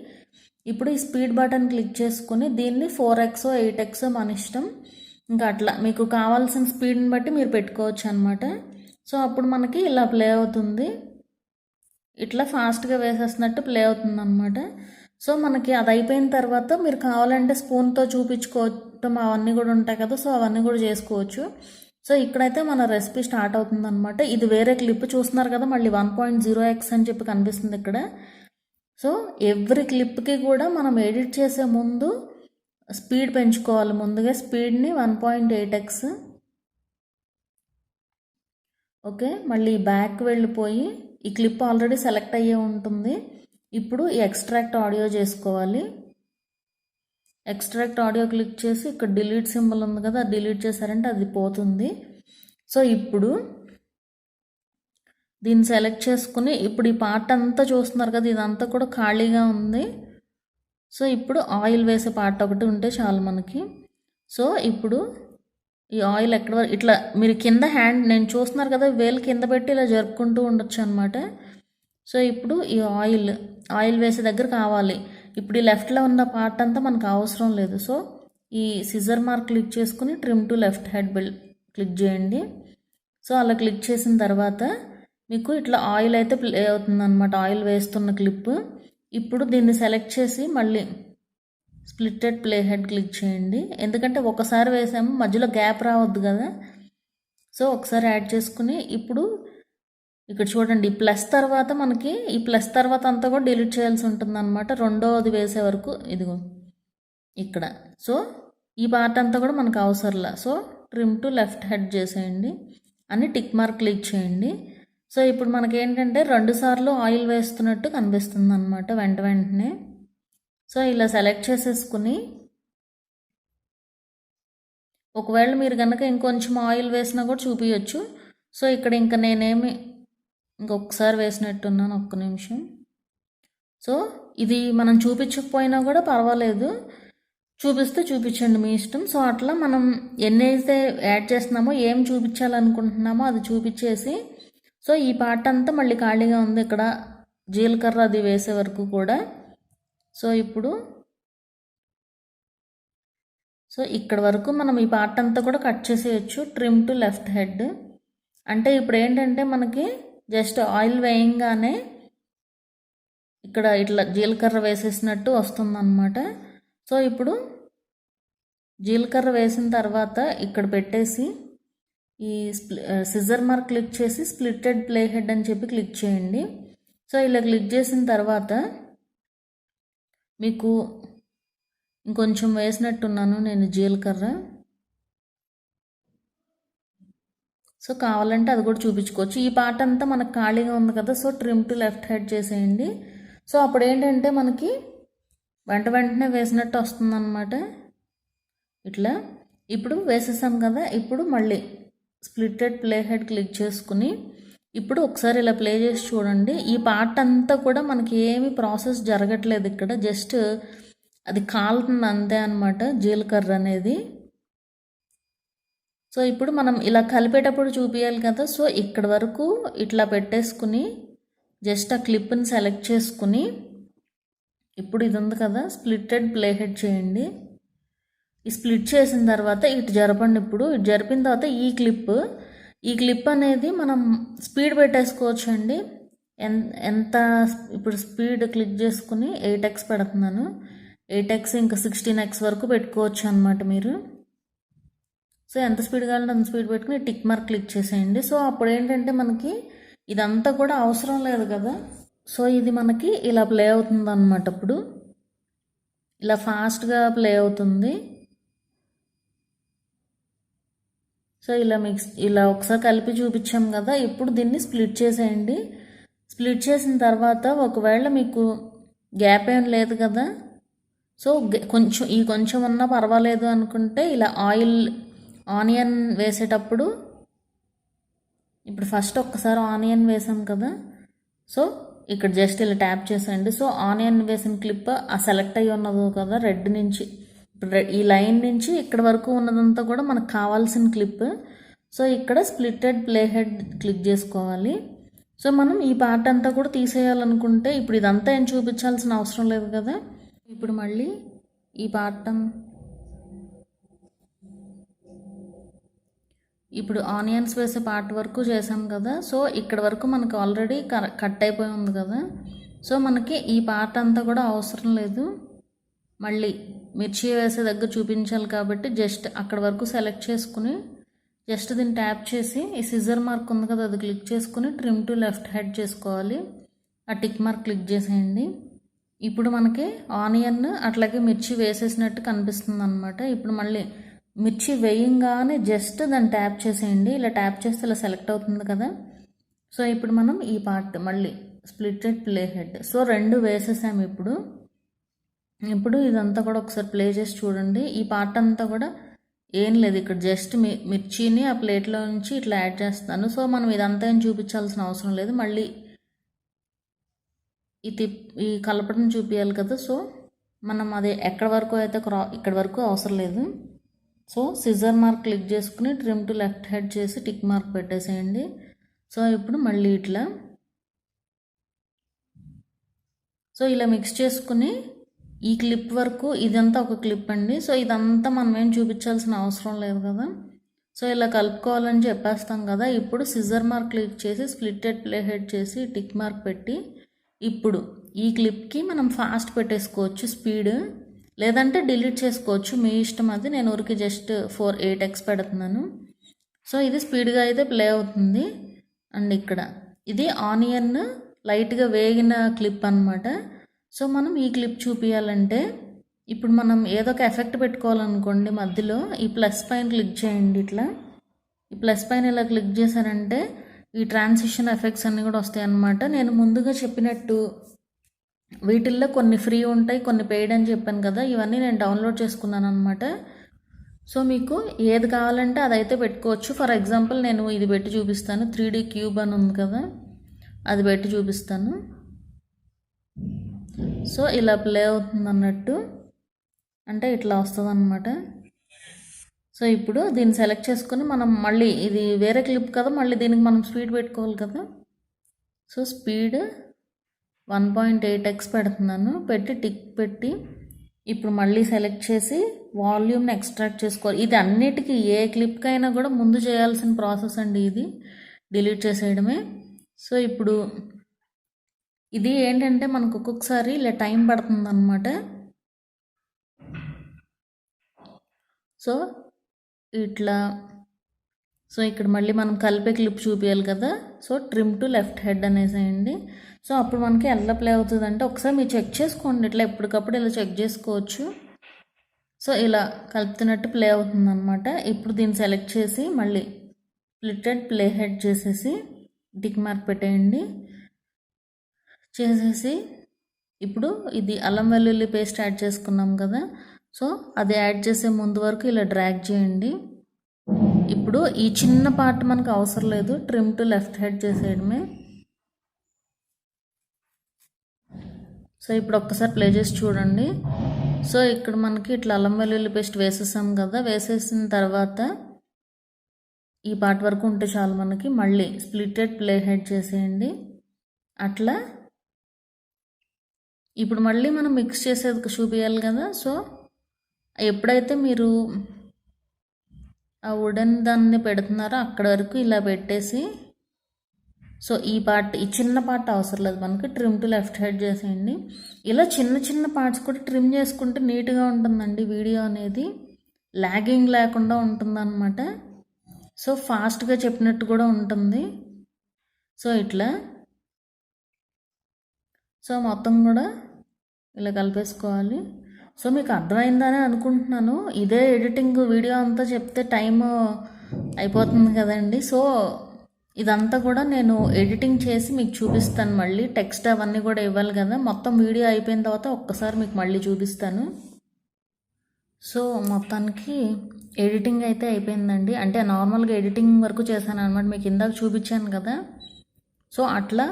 ఇప్పుడు ఈ స్పీడ్ బటన్ క్లిక్ చేసుకుని దీన్ని 4x 8x మన ఇష్టం, ఇంకా అట్లా మీకు కావాల్సిన స్పీడ్ని బట్టి మీరు పెట్టుకోవచ్చు అనమాట. సో అప్పుడు మనకి ఇలా ప్లే అవుతుంది, ఇట్లా ఫాస్ట్గా వేసేస్తున్నట్టు ప్లే అవుతుంది అనమాట. సో మనకి అది అయిపోయిన తర్వాత మీరు కావాలంటే స్పూన్తో చూపించుకోవటం అవన్నీ కూడా ఉంటాయి కదా, సో అవన్నీ కూడా చేసుకోవచ్చు. సో ఇక్కడైతే మన రెసిపీ స్టార్ట్ అవుతుంది అనమాట. ఇది వేరే క్లిప్ చూస్తున్నారు కదా, మళ్ళీ 1.0x అని చెప్పి కనిపిస్తుంది ఇక్కడ. సో ఎవ్రీ క్లిప్కి కూడా మనం ఎడిట్ చేసే ముందు స్పీడ్ పెంచుకోవాలి. ముందుగా స్పీడ్ని 1.8x. ఓకే, మళ్ళీ బ్యాక్ వెళ్ళిపోయి ఈ క్లిప్ ఆల్రెడీ సెలెక్ట్ అయ్యే ఉంటుంది. ఇప్పుడు ఈ ఎక్స్ట్రాక్ట్ ఆడియో చేసుకోవాలి. ఎక్స్ట్రాక్ట్ ఆడియో క్లిక్ చేసి ఇక్కడ డిలీట్ సింబల్ ఉంది కదా, డిలీట్ చేశారంటే అది పోతుంది. సో ఇప్పుడు దీన్ని సెలెక్ట్ చేసుకుని ఇప్పుడు ఈ పార్ట్ అంతా చూస్తున్నారు కదా, ఇదంతా కూడా ఖాళీగా ఉంది. సో ఇప్పుడు ఆయిల్ వేసే పార్ట్ ఒకటి ఉంటే చాలు మనకి. సో ఇప్పుడు ఈ ఆయిల్ ఎక్కడ వరకు ఇట్లా మీరు కింద హ్యాండ్ నేను చూస్తున్నారు కదా, వేలు కింద పెట్టి ఇలా జరుపుకుంటూ ఉండొచ్చు అనమాట. సో ఇప్పుడు ఈ ఆయిల్ వేసే దగ్గర కావాలి. ఇప్పుడు ఈ లెఫ్ట్లో ఉన్న పార్ట్ అంతా మనకు అవసరం లేదు. సో ఈ సిజర్ మార్క్ క్లిక్ చేసుకుని trim to left head click చేయండి. సో అలా క్లిక్ చేసిన తర్వాత మీకు ఇట్లా ఆయిల్ అయితే ప్లే అవుతుంది అనమాట, ఆయిల్ వేస్తున్న క్లిప్. ఇప్పుడు దీన్ని సెలెక్ట్ చేసి మళ్ళీ స్ప్లిట్టెడ్ ప్లే హెడ్ క్లిక్ చేయండి, ఎందుకంటే ఒకసారి వేసాము మధ్యలో గ్యాప్ రావద్దు కదా. సో ఒకసారి యాడ్ చేసుకుని ఇప్పుడు ఇక్కడ చూడండి ఈ ప్లస్ తర్వాత మనకి ఈ ప్లస్ తర్వాత అంతా కూడా డిలీట్ చేయాల్సి ఉంటుంది అనమాట, రెండోది వేసే వరకు. ఇదిగో ఇక్కడ సో ఈ పార్ట్ అంతా కూడా మనకు అవసరంలా. So trim to left head చేసేయండి అని టిక్ మార్క్ క్లిక్ చేయండి. సో ఇప్పుడు మనకేంటంటే 2 సార్లు ఆయిల్ వేస్తున్నట్టు కనిపిస్తుంది అనమాట వెంటనే. సో ఇలా సెలెక్ట్ చేసేసుకుని ఒకవేళ మీరు కనుక ఇంకొంచెం ఆయిల్ వేసినా కూడా చూపించవచ్చు. సో ఇక్కడ ఇంకా నేనేమి ఇంకొకసారి వేసినట్టున్నాను, ఒక్క నిమిషం. సో ఇది మనం చూపించకపోయినా కూడా పర్వాలేదు, చూపిస్తే చూపించండి మీ ఇష్టం. సో అట్లా మనం ఎన్నైతే యాడ్ చేస్తున్నామో ఏం చూపించాలనుకుంటున్నామో అది చూపించేసి, సో ఈ పార్ట్ అంతా మళ్ళీ ఖాళీగా ఉంది ఇక్కడ జీలకర్ర అది వేసే వరకు కూడా. సో ఇప్పుడు సో ఇక్కడ వరకు మనం ఈ పార్ట్ అంతా కూడా కట్ చేసేయచ్చు ట్రిమ్ టు లెఫ్ట్ హెడ్. అంటే ఇప్పుడు ఏంటంటే మనకి జస్ట్ ఆయిల్ వేయంగానే ఇక్కడ ఇట్లా జీలకర్ర వేసేసినట్టు వస్తుందన్నమాట. సో ఇప్పుడు జీలకర్ర వేసిన తర్వాత ఇక్కడ పెట్టేసి ఈ సిజర్ మార్క్ క్లిక్ చేసి స్ప్లిట్టెడ్ ప్లే హెడ్ అని చెప్పి క్లిక్ చేయండి. సో ఇలా క్లిక్ చేసిన తర్వాత మీకు ఇంకొంచెం వేసినట్టున్నాను నేను జీలకర్ర. సో కావాలంటే అది కూడా చూపించుకోవచ్చు. ఈ పార్ట్ అంతా మనకు ఖాళీగా ఉంది కదా, so trim to left head చేసేయండి. సో అప్పుడు ఏంటంటే మనకి వెంటనే వేసినట్టు వస్తుందన్నమాట ఇట్లా. ఇప్పుడు వేసేసాం కదా, ఇప్పుడు మళ్ళీ స్ప్లిట్టెడ్ ప్లే హెడ్ క్లిక్ చేసుకుని ఇప్పుడు ఒకసారి ఇలా ప్లే చేసి చూడండి. ఈ పార్ట్ అంతా కూడా మనకి ఏమి ప్రాసెస్ జరగట్లేదు ఇక్కడ, జస్ట్ అది కాలుతుంది అంతే అనమాట జీలకర్ర అనేది. సో ఇప్పుడు మనం ఇలా కలిపేటప్పుడు చూపించాలి కదా, సో ఇక్కడ వరకు ఇట్లా పెట్టేసుకుని జస్ట్ ఆ క్లిప్ని సెలెక్ట్ చేసుకుని ఇప్పుడు ఇది ఉంది కదా స్ప్లిట్టెడ్ ప్లే హెడ్ చేయండి. ఈ స్ప్లిట్ చేసిన తర్వాత ఇటు జరపండి. ఇప్పుడు ఇటు జరిపిన తర్వాత ఈ క్లిప్ అనేది మనం స్పీడ్ పెట్టేసుకోవచ్చు అండి. ఎంత ఇప్పుడు స్పీడ్ క్లిక్ చేసుకుని 8x పెడుతున్నాను, 8x ఇంకా 16x వరకు పెట్టుకోవచ్చు అనమాట మీరు. సో ఎంత స్పీడ్ కావాలంటే అంత స్పీడ్ పెట్టుకుని టిక్ మార్క్ క్లిక్ చేసేయండి. సో అప్పుడు ఏంటంటే మనకి ఇదంతా కూడా అవసరం లేదు కదా, సో ఇది మనకి ఇలా ప్లే అవుతుంది అన్నమాట. ఇప్పుడు ఇలా ఫాస్ట్గా ప్లే అవుతుంది. సో ఇలా ఒకసారి కలిపి చూపించాం కదా. ఇప్పుడు దీన్ని స్ప్లిట్ చేసేయండి. స్ప్లిట్ చేసిన తర్వాత ఒకవేళ మీకు గ్యాప్ ఏం లేదు కదా, సో కొంచెం ఉన్నా పర్వాలేదు అనుకుంటే ఇలా ఆనియన్ వేసేటప్పుడు ఇప్పుడు ఫస్ట్ ఒక్కసారి ఆనియన్ వేసాం కదా, సో ఇక్కడ జస్ట్ ఇలా ట్యాప్ చేసేయండి. సో ఆనియన్ వేసిన క్లిప్ సెలెక్ట్ అయ్యి ఉన్నది కదా రెడ్ నుంచి, ఈ లైన్ నుంచి ఇక్కడ వరకు ఉన్నదంతా కూడా మనకు కావాల్సిన క్లిప్. సో ఇక్కడ స్ప్లిట్టెడ్ ప్లే హెడ్ క్లిక్ చేసుకోవాలి. సో మనం ఈ పార్ట్ అంతా కూడా తీసేయాలనుకుంటే ఇప్పుడు ఇదంతా ఏం చూపించాల్సిన అవసరం లేదు కదా. ఇప్పుడు మళ్ళీ ఈ పార్ట్ ఇప్పుడు ఆనియన్స్ వేసే పార్ట్ వరకు చేసాం కదా. సో ఇక్కడ వరకు మనకు ఆల్రెడీ కట్ అయిపోయి ఉంది కదా. సో మనకి ఈ పార్ట్ అంతా కూడా అవసరం లేదు. మళ్ళీ మిర్చి వేసే దగ్గర చూపించాలి కాబట్టి జస్ట్ అక్కడ వరకు సెలెక్ట్ చేసుకుని జస్ట్ దీన్ని ట్యాప్ చేసి ఈ సిజర్ మార్క్ ఉంది కదా అది క్లిక్ చేసుకుని ట్రిమ్ టు లెఫ్ట్ హెడ్ చేసుకోవాలి. ఆ టిక్ మార్క్ క్లిక్ చేసేయండి. ఇప్పుడు మనకి ఆనియన్ అట్లాగే మిర్చి వేసేసినట్టు కనిపిస్తుంది అనమాట. ఇప్పుడు మళ్ళీ మిర్చి వేయంగానే జస్ట్ దాన్ని ట్యాప్ చేసేయండి. ఇలా ట్యాప్ చేస్తే ఇలా సెలెక్ట్ అవుతుంది కదా. సో ఇప్పుడు మనం ఈ పార్ట్ మళ్ళీ స్ప్లిట్టెడ్ ప్లే హెడ్, సో 2 వేసేసాము. ఇప్పుడు ఇదంతా కూడా ఒకసారి ప్లే చేసి చూడండి. ఈ పార్ట్ అంతా కూడా ఏం లేదు, ఇక్కడ జస్ట్ మిర్చిని ఆ ప్లేట్లో నుంచి ఇట్లా యాడ్ చేస్తాను. సో మనం ఇదంతా ఏం చూపించాల్సిన అవసరం లేదు. మళ్ళీ ఈ కలపడం చూపించాలి కదా. సో మనం అది ఎక్కడ వరకు అయితే ఇక్కడ వరకు అవసరం లేదు. సో సిజర్ మార్క్ క్లిక్ చేసుకుని ట్రిమ్ టు లెఫ్ట్ హెడ్ చేసి టిక్ మార్క్ పెట్టేసేయండి. సో ఇప్పుడు మళ్ళీ ఇట్లా ఇలా మిక్స్ చేసుకుని ఈ క్లిప్ వరకు ఇదంతా ఒక క్లిప్ అండి. సో ఇదంతా మనం ఏం చూపించాల్సిన అవసరం లేదు కదా. సో ఇలా కలుపుకోవాలని చెప్పేస్తాం కదా. ఇప్పుడు సిజర్ మార్క్ క్లిక్ చేసి స్ప్లిట్టెడ్ ప్లే హెడ్ చేసి టిక్ మార్క్ పెట్టి ఇప్పుడు ఈ క్లిప్కి మనం ఫాస్ట్ పెట్టేసుకోవచ్చు స్పీడ్, లేదంటే డిలీట్ చేసుకోవచ్చు, మీ ఇష్టం అది. నేను ఊరికి జస్ట్ 8x పెడుతున్నాను. సో ఇది స్పీడ్గా అయితే ప్లే అవుతుంది. అండ్ ఇక్కడ ఇది ఆనియన్ లైట్గా వేగిన క్లిప్ అనమాట. సో మనం ఈ క్లిప్ చూపించాలంటే ఇప్పుడు మనం ఏదో ఒక ఎఫెక్ట్ పెట్టుకోవాలనుకోండి, మధ్యలో ఈ ప్లస్ పైన క్లిక్ చేయండి. ఇట్లా ఈ ప్లస్ పైన ఇలా క్లిక్ చేశారంటే ఈ ట్రాన్సిషన్ ఎఫెక్ట్స్ అన్నీ కూడా వస్తాయి అన్నమాట. నేను ముందుగా చెప్పినట్టు వీటిల్లో కొన్ని ఫ్రీ ఉంటాయి, కొన్ని పెయిడ్ అని చెప్పాను కదా. ఇవన్నీ నేను డౌన్లోడ్ చేసుకున్నాను అనమాట. సో మీకు ఏది కావాలంటే అదైతే పెట్టుకోవచ్చు. ఫర్ ఎగ్జాంపుల్ నేను ఇది పెట్టి చూపిస్తాను. 3D క్యూబ్ అని ఉంది కదా, అది పెట్టి చూపిస్తాను. సో ఇలా ప్లే అవుతుంది అన్నట్టు, అంటే ఇట్లా వస్తుంది అనమాట. సో ఇప్పుడు దీన్ని సెలెక్ట్ చేసుకుని మనం మళ్ళీ ఇది వేరే క్లిప్ కదా, మళ్ళీ దీనికి మనం స్పీడ్ పెట్టుకోవాలి కదా. సో స్పీడ్ 1.8x పెడుతున్నాను, పెట్టి టిక్ పెట్టి ఇప్పుడు మళ్ళీ సెలెక్ట్ చేసి వాల్యూమ్ని ఎక్స్ట్రాక్ట్ చేసుకోవాలి. ఇది అన్నిటికీ ఏ క్లిప్కైనా కూడా ముందు చేయాల్సిన ప్రాసెస్ అండి, ఇది డిలీట్ చేసేయడమే. సో ఇప్పుడు ఇది ఏంటంటే మనకు ఒక్కొక్కసారి ఇలా టైం పడుతుంది అన్నమాట. సో ఇట్లా ఇక్కడ మళ్ళీ మనం కలిపే క్లిప్ చూపించాలి కదా. So trim to left head అనేసేయండి. సో అప్పుడు మనకి ఎలా ప్లే అవుతుంది అంటే ఒకసారి మీరు చెక్ చేసుకోండి, ఇట్లా ఎప్పటికప్పుడు ఇలా చెక్ చేసుకోవచ్చు. సో ఇలా కలుపుతున్నట్టు ప్లే అవుతుంది అనమాట. ఇప్పుడు దీన్ని సెలెక్ట్ చేసి మళ్ళీ స్ప్లిట్టెడ్ ప్లే హెడ్ చేసేసి టిక్ మార్క్ పెట్టేయండి. చేసేసి ఇప్పుడు ఇది అల్లం వెల్లుల్లి పేస్ట్ యాడ్ చేసుకున్నాం కదా. సో అది యాడ్ చేసే ముందు వరకు ఇలా డ్రాగ్ చేయండి. ఇప్పుడు ఈ చిన్న పార్ట్ మనకు అవసరం లేదు, ట్రిమ్ టు లెఫ్ట్ హెడ్ చేసేయడమే. సో ఇప్పుడు ఒక్కసారి ప్లే చేసి చూడండి. సో ఇక్కడ మనకి ఇట్లా అల్లం వెల్లుల్లి పేస్ట్ వేసేసాం కదా. వేసేసిన తర్వాత ఈ పార్ట్ వరకు ఉంటే చాలు మనకి. మళ్ళీ స్ప్లిట్టెడ్ ప్లే హెడ్ చేసేయండి. అట్లా ఇప్పుడు మళ్ళీ మనం మిక్స్ చేసేది చూపించాలి కదా. సో ఎప్పుడైతే మీరు ఆ వుడెన్ దాన్ని పెడుతున్నారో అక్కడ వరకు ఇలా పెట్టేసి, సో ఈ చిన్న పార్ట్ అవసరం లేదు మనకి, ట్రిమ్ టు లెఫ్ట్ హెడ్ చేసేయండి. ఇలా చిన్న పార్ట్స్ కూడా ట్రిమ్ చేసుకుంటే నీట్గా ఉంటుందండి వీడియో అనేది, లాగింగ్ లేకుండా ఉంటుందన్నమాట. సో ఫాస్ట్గా చెప్పినట్టు కూడా ఉంటుంది. సో ఇట్లా సో మొత్తం కూడా ఇలా కలిపేసుకోవాలి. సో మీకు అర్థమైందని అనుకుంటున్నాను. ఇదే ఎడిటింగ్ వీడియో అంతా చెప్తే టైం అయిపోతుంది కదండి. సో ఇదంతా కూడా నేను ఎడిటింగ్ చేసి మీకు చూపిస్తాను. మళ్ళీ టెక్స్ట్ అవన్నీ కూడా ఇవ్వాలి కదా. మొత్తం వీడియో అయిపోయిన తర్వాత ఒక్కసారి మీకు మళ్ళీ చూపిస్తాను. సో మొత్తానికి ఎడిటింగ్ అయితే అయిపోయిందండి. అంటే నార్మల్గా ఎడిటింగ్ వరకు చేశాను అనమాట. మీకు ఇందాక చూపించాను కదా. సో అట్లా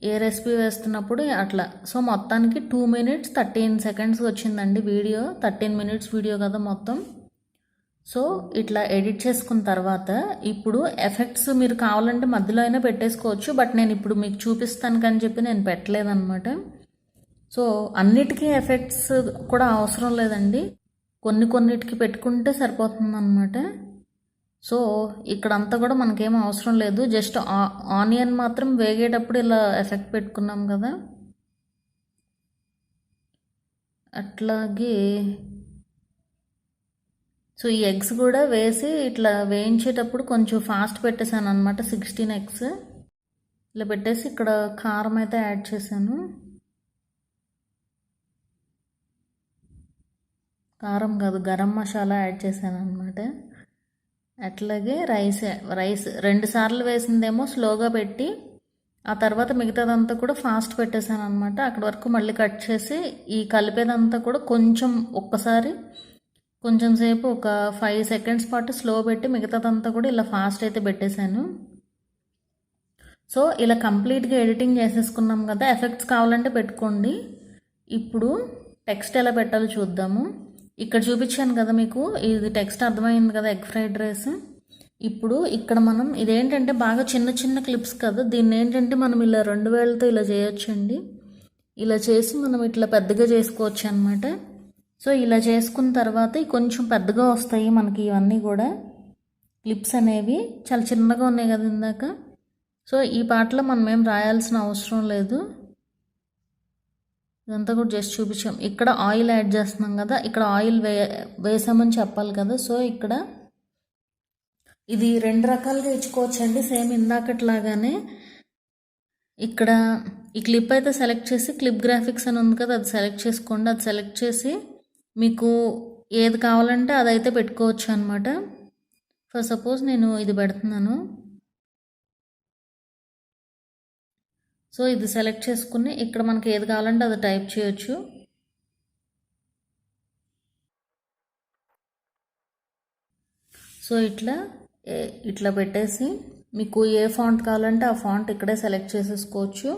ఏ రెసిపీ వేస్తున్నప్పుడు అట్లా. సో మొత్తానికి 2 minutes 13 seconds వచ్చిందండి వీడియో. 13 minutes వీడియో కదా మొత్తం. సో ఇట్లా ఎడిట్ చేసుకున్న తర్వాత ఇప్పుడు ఎఫెక్ట్స్ మీరు కావాలంటే మధ్యలో అయినా పెట్టేసుకోవచ్చు. బట్ నేను ఇప్పుడు మీకు చూపిస్తాను కానీ చెప్పి నేను పెట్టలేదన్నమాట. సో అన్నిటికీ ఎఫెక్ట్స్ కూడా అవసరం లేదండి. కొన్నిటికి పెట్టుకుంటే సరిపోతుంది అన్నమాట. సో ఇక్కడంతా కూడా మనకేం అవసరం లేదు. జస్ట్ ఆనియన్ మాత్రం వేగేటప్పుడు ఇలా ఎఫెక్ట్ పెట్టుకున్నాం కదా. అట్లాగే సో ఈ ఎగ్స్ కూడా వేసి ఇట్లా వేయించేటప్పుడు కొంచెం ఫాస్ట్ పెట్టేశాను అనమాట. 16 eggs ఇలా పెట్టేసి ఇక్కడ కారం అయితే యాడ్ చేశాను. కారం కాదు, గరం మసాలా యాడ్ చేశాను అనమాట. అట్లాగే రైస్ 2 సార్లు వేసిందేమో స్లోగా పెట్టి ఆ తర్వాత మిగతాదంతా కూడా ఫాస్ట్ పెట్టేశాను అనమాట. అక్కడి వరకు మళ్ళీ కట్ చేసి ఈ కలిపేదంతా కూడా ఒక్కసారి కొంచెం సేపు ఒక 5 seconds పాటు స్లో పెట్టి మిగతాదంతా కూడా ఇలా ఫాస్ట్ అయితే పెట్టేశాను. సో ఇలా కంప్లీట్గా ఎడిటింగ్ చేసేసుకున్నాం కదా. ఎఫెక్ట్స్ కావాలంటే పెట్టుకోండి. ఇప్పుడు టెక్స్ట్ ఎలా పెట్టాలో చూద్దాము. ఇక్కడ చూపించాను కదా మీకు, ఇది టెక్స్ట్ అర్థమైంది కదా, ఎగ్ ఫ్రైడ్ రైస్. ఇప్పుడు ఇక్కడ మనం ఇదేంటంటే బాగా చిన్న క్లిప్స్ కదా. దీన్ని ఏంటంటే మనం ఇలా 2 వేళ్ళతో ఇలా చేయొచ్చండి. ఇలా చేసి మనం ఇట్లా పెద్దగా చేసుకోవచ్చు అనమాట. సో ఇలా చేసుకున్న తర్వాత కొంచెం పెద్దగా వస్తాయి మనకి ఇవన్నీ కూడా. క్లిప్స్ అనేవి చాలా చిన్నగా ఉన్నాయి కదా ఇందాక. సో ఈ పాటలో మనం ఏం రాయాల్సిన అవసరం లేదు. ఇదంతా కూడా జస్ట్ చూపించాం. ఇక్కడ ఆయిల్ యాడ్ చేస్తున్నాం కదా, ఇక్కడ ఆయిల్ వేసామని చెప్పాలి కదా. సో ఇక్కడ ఇది 2 రకాలుగా ఇచ్చుకోవచ్చు అండి, సేమ్ ఇందాకట్లాగానే. ఇక్కడ ఈ క్లిప్ అయితే సెలెక్ట్ చేసి క్లిప్ గ్రాఫిక్స్ అని ఉంది కదా, అది సెలెక్ట్ చేసుకోండి. అది సెలెక్ట్ చేసి మీకు ఏది కావాలంటే అదైతే పెట్టుకోవచ్చు అనమాట. ఫర్ సపోజ్ నేను ఇది పెడుతున్నాను. సో ఇది సెలెక్ట్ చేసుకుని ఇక్కడ మనకి ఏది కావాలంటే అది టైప్ చేయొచ్చు. సో ఇట్లా పెట్టేసి మీకు ఏ ఫాంట్ కావాలంటే ఆ ఫాంట్ ఇక్కడే సెలెక్ట్ చేసేసుకోవచ్చు.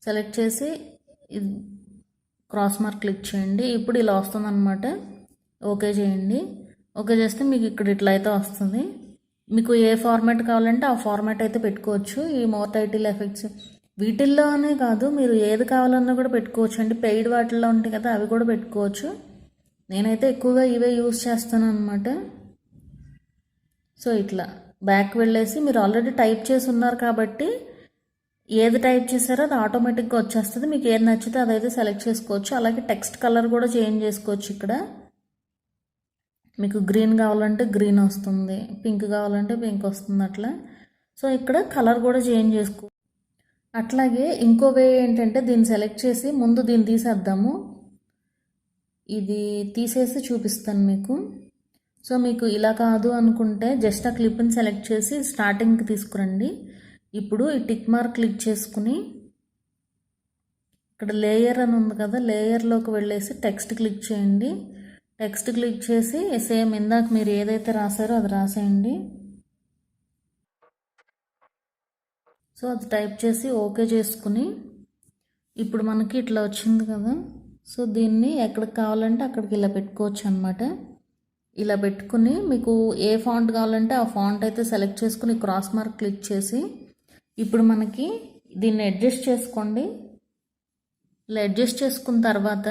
సెలెక్ట్ చేసి క్రాస్ మార్క్ క్లిక్ చేయండి. ఇప్పుడు ఇలా వస్తుందన్నమాట. ఓకే చేయండి. ఓకే చేస్తే మీకు ఇక్కడ ఇట్లా అయితే వస్తుంది. మీకు ఏ ఫార్మాట్ కావాలంటే ఆ ఫార్మాట్ అయితే పెట్టుకోవచ్చు. ఈ మోర్ టైటిల్ ఎఫెక్ట్స్ వీటిల్లోనే కాదు, మీరు ఏది కావాలన్నా కూడా పెట్టుకోవచ్చు అండి. పెయిడ్ వాటిల్లో ఉంటాయి కదా, అవి కూడా పెట్టుకోవచ్చు. నేనైతే ఎక్కువగా ఇవే యూజ్ చేస్తాను అనమాట. సో ఇట్లా బ్యాక్ వెళ్ళేసి మీరు ఆల్రెడీ టైప్ చేసి ఉన్నారు కాబట్టి ఏది టైప్ చేశారో అది ఆటోమేటిక్గా వచ్చేస్తుంది. మీకు ఏది నచ్చితే అదైతే సెలెక్ట్ చేసుకోవచ్చు. అలాగే టెక్స్ట్ కలర్ కూడా చేంజ్ చేసుకోవచ్చు. ఇక్కడ మీకు గ్రీన్ కావాలంటే గ్రీన్ వస్తుంది, పింక్ కావాలంటే పింక్ వస్తుంది అట్లా. సో ఇక్కడ కలర్ కూడా చేంజ్ చేసుకోవచ్చు. అట్లాగే ఇంకో వే ఏంటంటే దీన్ని సెలెక్ట్ చేసి ముందు దీన్ని తీసేద్దాము. ఇది తీసేసి చూపిస్తాను మీకు. సో మీకు ఇలా కాదు అనుకుంటే జస్ట్ ఆ క్లిప్ని సెలెక్ట్ చేసి స్టార్టింగ్కి తీసుకురండి. ఇప్పుడు ఈ టిక్ మార్క్ క్లిక్ చేసుకుని ఇక్కడ లేయర్ అని ఉంది కదా, లేయర్లోకి వెళ్ళేసి టెక్స్ట్ క్లిక్ చేయండి. టెక్స్ట్ క్లిక్ చేసి సేమ్ ఇందాక మీరు ఏదైతే రాసారో అది రాసేయండి. సో అది టైప్ చేసి ఓకే చేసుకుని ఇప్పుడు మనకి ఇట్లా వచ్చింది కదా. సో దీన్ని ఎక్కడికి కావాలంటే అక్కడికి ఇలా పెట్టుకోవచ్చు అనమాట. ఇలా పెట్టుకుని మీకు ఏ ఫాంట్ కావాలంటే ఆ ఫాంట్ అయితే సెలెక్ట్ చేసుకుని క్రాస్ మార్క్ క్లిక్ చేసి ఇప్పుడు మనకి దీన్ని అడ్జస్ట్ చేసుకోండి. ఇలా అడ్జస్ట్ చేసుకున్న తర్వాత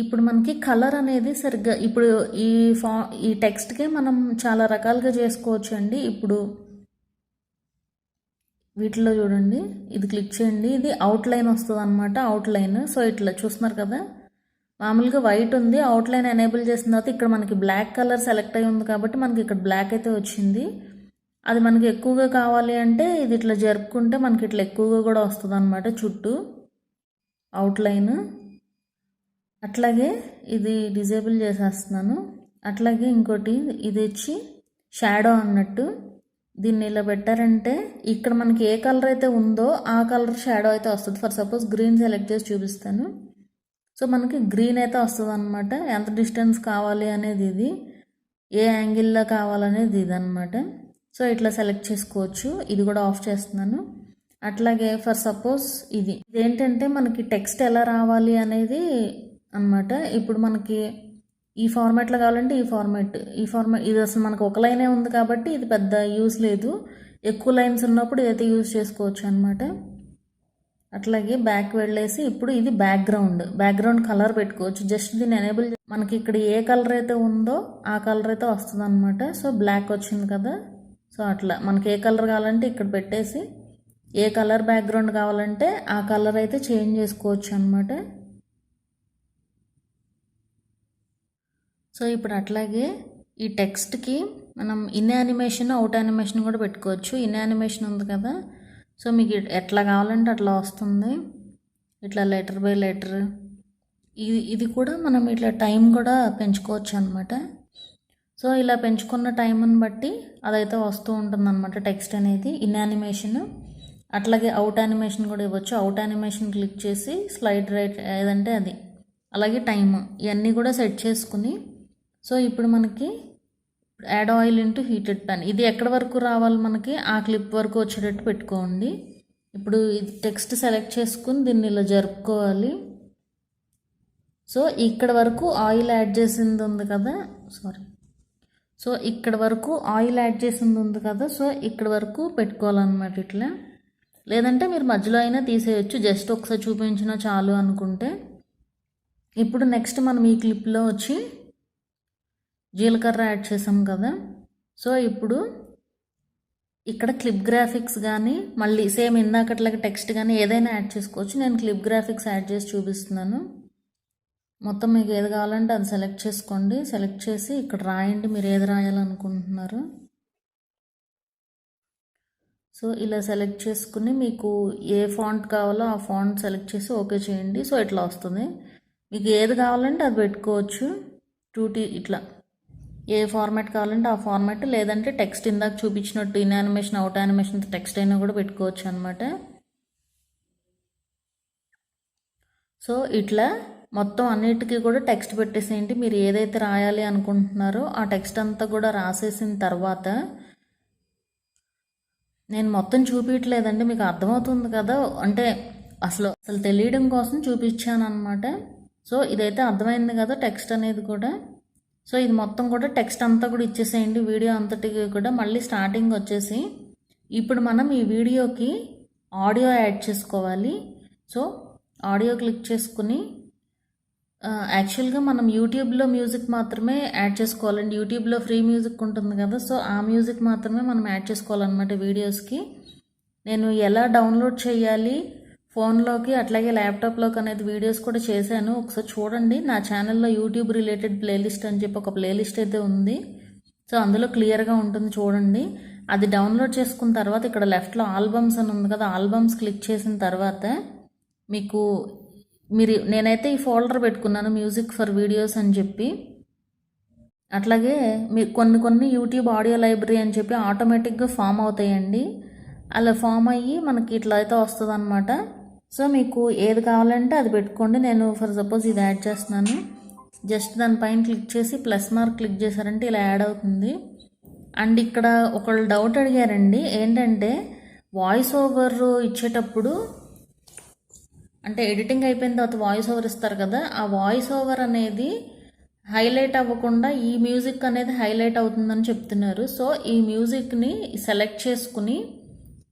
ఇప్పుడు మనకి కలర్ అనేది సరిగ్గా ఇప్పుడు ఈ టెక్స్ట్కే మనం చాలా రకాలుగా చేసుకోవచ్చు అండి. ఇప్పుడు వీటిలో చూడండి, ఇది క్లిక్ చేయండి. ఇది అవుట్లైన్ వస్తుంది అనమాట, అవుట్లైన్. సో ఇట్లా చూస్తున్నారు కదా, మామూలుగా వైట్ ఉంది, అవుట్లైన్ ఎనేబుల్ చేసిన తర్వాత ఇక్కడ మనకి బ్లాక్ కలర్ సెలెక్ట్ అయి ఉంది కాబట్టి మనకి ఇక్కడ బ్లాక్ అయితే వచ్చింది. అది మనకి ఎక్కువగా కావాలి అంటే ఇది ఇట్లా జరుపుకుంటే మనకి ఇట్లా ఎక్కువగా కూడా వస్తుంది అనమాట చుట్టూ. అవుట్లైన్. అట్లాగే ఇది డిజేబుల్ చేసేస్తున్నాను. అట్లాగే ఇంకోటి ఇది వచ్చి షాడో అన్నట్టు. దీన్ని ఇలా పెట్టారంటే ఇక్కడ మనకి ఏ కలర్ అయితే ఉందో ఆ కలర్ షాడో అయితే వస్తుంది. ఫర్ సపోజ్ గ్రీన్ సెలెక్ట్ చేసి చూపిస్తాను. సో మనకి గ్రీన్ అయితే వస్తుంది అనమాట. ఎంత డిస్టెన్స్ కావాలి అనేది ఇది, ఏ యాంగిల్లో కావాలనేది ఇది అనమాట. సో ఇట్లా సెలెక్ట్ చేసుకోవచ్చు. ఇది కూడా ఆఫ్ చేస్తున్నాను. అట్లాగే ఫర్ సపోజ్ ఇదేంటంటే మనకి టెక్స్ట్ ఎలా రావాలి అనేది అనమాట. ఇప్పుడు మనకి ఈ ఫార్మాట్లో కావాలంటే ఈ ఫార్మాట్ ఇది అసలు మనకు ఒక లైనే ఉంది కాబట్టి ఇది పెద్ద యూజ్ లేదు. ఎక్కువ లైన్స్ ఉన్నప్పుడు ఇదైతే యూజ్ చేసుకోవచ్చు అనమాట. అట్లాగే బ్యాక్ వెళ్ళేసి ఇప్పుడు ఇది బ్యాక్గ్రౌండ్ కలర్ పెట్టుకోవచ్చు. జస్ట్ దీన్ని ఎనేబుల్ మనకి ఇక్కడ ఏ కలర్ అయితే ఉందో ఆ కలర్ అయితే వస్తుంది అనమాట. సో బ్లాక్ వచ్చింది కదా. సో అట్లా మనకి ఏ కలర్ కావాలంటే ఇక్కడ పెట్టేసి ఏ కలర్ బ్యాక్గ్రౌండ్ కావాలంటే ఆ కలర్ అయితే చేంజ్ చేసుకోవచ్చు అనమాట. సో ఇప్పుడు అట్లాగే ఈ టెక్స్ట్కి మనం ఇన్ యానిమేషన్ అవుట్ యానిమేషన్ కూడా పెట్టుకోవచ్చు. ఇన్ యానిమేషన్ ఉంది కదా, సో మీకు ఎట్లా కావాలంటే అట్లా వస్తుంది. ఇట్లా లెటర్ బై లెటర్. ఇది కూడా మనం ఇట్లా టైం కూడా పెంచుకోవచ్చు అనమాట. సో ఇలా పెంచుకున్న టైంని బట్టి అదైతే వస్తూ ఉంటుంది అనమాట టెక్స్ట్ అనేది. ఇన్ యానిమేషన్ అట్లాగే అవుట్ యానిమేషన్ కూడా ఇవ్వచ్చు. అవుట్ యానిమేషన్ క్లిక్ చేసి స్లైడ్ రైట్ ఏదంటే అది, అలాగే టైమ్, ఇవన్నీ కూడా సెట్ చేసుకుని సో ఇప్పుడు మనకి add oil into heated pan ఇది ఎక్కడి వరకు రావాలి మనకి ఆ క్లిప్ వరకు వచ్చేటట్టు పెట్టుకోండి. ఇప్పుడు ఇది టెక్స్ట్ సెలెక్ట్ చేసుకుని దీన్ని ఇలా జరుపుకోవాలి. సో ఇక్కడ వరకు ఆయిల్ యాడ్ చేసింది ఉంది కదా, సో ఇక్కడ వరకు ఆయిల్ యాడ్ చేసింది ఉంది కదా, సో ఇక్కడ వరకు పెట్టుకోవాలన్నమాట ఇట్లా. లేదంటే మీరు మధ్యలో అయినా తీసేయచ్చు, జస్ట్ ఒకసారి చూపించినా చాలు అనుకుంటే. ఇప్పుడు నెక్స్ట్ మనం ఈ క్లిప్లో వచ్చి జీలకర్ర యాడ్ చేసాం కదా, సో ఇప్పుడు ఇక్కడ క్లిప్ గ్రాఫిక్స్ కానీ మళ్ళీ సేమ్ ఇందాకట్లాగా టెక్స్ట్ కానీ ఏదైనా యాడ్ చేసుకోవచ్చు. నేను క్లిప్ గ్రాఫిక్స్ యాడ్ చేసి చూపిస్తున్నాను. మొత్తం మీకు ఏది కావాలంటే అది సెలెక్ట్ చేసుకోండి. సెలెక్ట్ చేసి ఇక్కడ రాయండి మీరు ఏది రాయాలనుకుంటున్నారు. సో ఇలా సెలెక్ట్ చేసుకుని మీకు ఏ ఫాంట్ కావాలో ఆ ఫాంట్ సెలెక్ట్ చేసి ఓకే చేయండి. సో ఇట్లా వస్తుంది. మీకు ఏది కావాలంటే అది పెట్టుకోవచ్చు. 2T ఇట్లా ఏ ఫార్మాట్ కావాలంటే ఆ ఫార్మాట్, లేదంటే టెక్స్ట్ ఇందాక చూపించినట్టు in animation out animation text అయినా కూడా పెట్టుకోవచ్చు అనమాట. సో ఇట్లా మొత్తం అన్నిటికీ కూడా టెక్స్ట్ పెట్టేసేయండి. మీరు ఏదైతే రాయాలి అనుకుంటున్నారో ఆ టెక్స్ట్ అంతా కూడా రాసేసిన తర్వాత, నేను మొత్తం చూపించట్లేదండి, మీకు అర్థమవుతుంది కదా, అంటే అసలు తెలియడం కోసం చూపించాను అనమాట. సో ఇదైతే అర్థమైంది కదా టెక్స్ట్ అనేది కూడా. సో ఇది మొత్తం కూడా టెక్స్ట్ అంతా కూడా ఇచ్చేసేయండి వీడియో అంతటికి కూడా. మళ్ళీ స్టార్టింగ్ వచ్చేసి ఇప్పుడు మనం ఈ వీడియోకి ఆడియో యాడ్ చేసుకోవాలి. సో ఆడియో క్లిక్ చేసుకుని యాక్చువల్గా మనం యూట్యూబ్లో మ్యూజిక్ మాత్రమే యాడ్ చేసుకోవాలండి. యూట్యూబ్లో ఫ్రీ మ్యూజిక్ ఉంటుంది కదా, సో ఆ మ్యూజిక్ మాత్రమే మనం యాడ్ చేసుకోవాలన్నమాట వీడియోస్కి. నేను ఎలా డౌన్లోడ్ చేయాలి ఫోన్లోకి అట్లాగే ల్యాప్టాప్లోకి అనేది వీడియోస్ కూడా చేశాను. ఒకసారి చూడండి నా ఛానల్లో యూట్యూబ్ రిలేటెడ్ ప్లేలిస్ట్ అని చెప్పి ఒక ప్లేలిస్ట్ అయితే ఉంది. సో అందులో క్లియర్గా ఉంటుంది చూడండి. అది డౌన్లోడ్ చేసుకున్న తర్వాత ఇక్కడ లెఫ్ట్లో ఆల్బమ్స్ అని ఉంది కదా, ఆల్బమ్స్ క్లిక్ చేసిన తర్వాత నేనైతే ఈ ఫోల్డర్ పెట్టుకున్నాను మ్యూజిక్ ఫర్ వీడియోస్ అని చెప్పి. అట్లాగే మీరు కొన్ని యూట్యూబ్ ఆడియో లైబ్రరీ అని చెప్పి ఆటోమేటిక్గా ఫామ్ అవుతాయండి. అలా ఫామ్ అయ్యి మనకి ఇట్లా అయితే వస్తుంది అనమాట. సో మీకు ఏది కావాలంటే అది పెట్టుకోండి. నేను ఫర్ సపోజ్ ఇది యాడ్ చేస్తున్నాను. జస్ట్ దానిపైన క్లిక్ చేసి ప్లస్ మార్క్ క్లిక్ చేశారంటే ఇలా యాడ్ అవుతుంది. అండ్ ఇక్కడ ఒకళ్ళు డౌట్ అడిగారండి, ఏంటంటే వాయిస్ ఓవర్ ఇచ్చేటప్పుడు, అంటే ఎడిటింగ్ అయిపోయిన తర్వాత వాయిస్ ఓవర్ ఇస్తారు కదా, ఆ వాయిస్ ఓవర్ అనేది హైలైట్ అవ్వకుండా ఈ మ్యూజిక్ అనేది హైలైట్ అవుతుందని చెప్తున్నారు. సో ఈ మ్యూజిక్ని సెలెక్ట్ చేసుకుని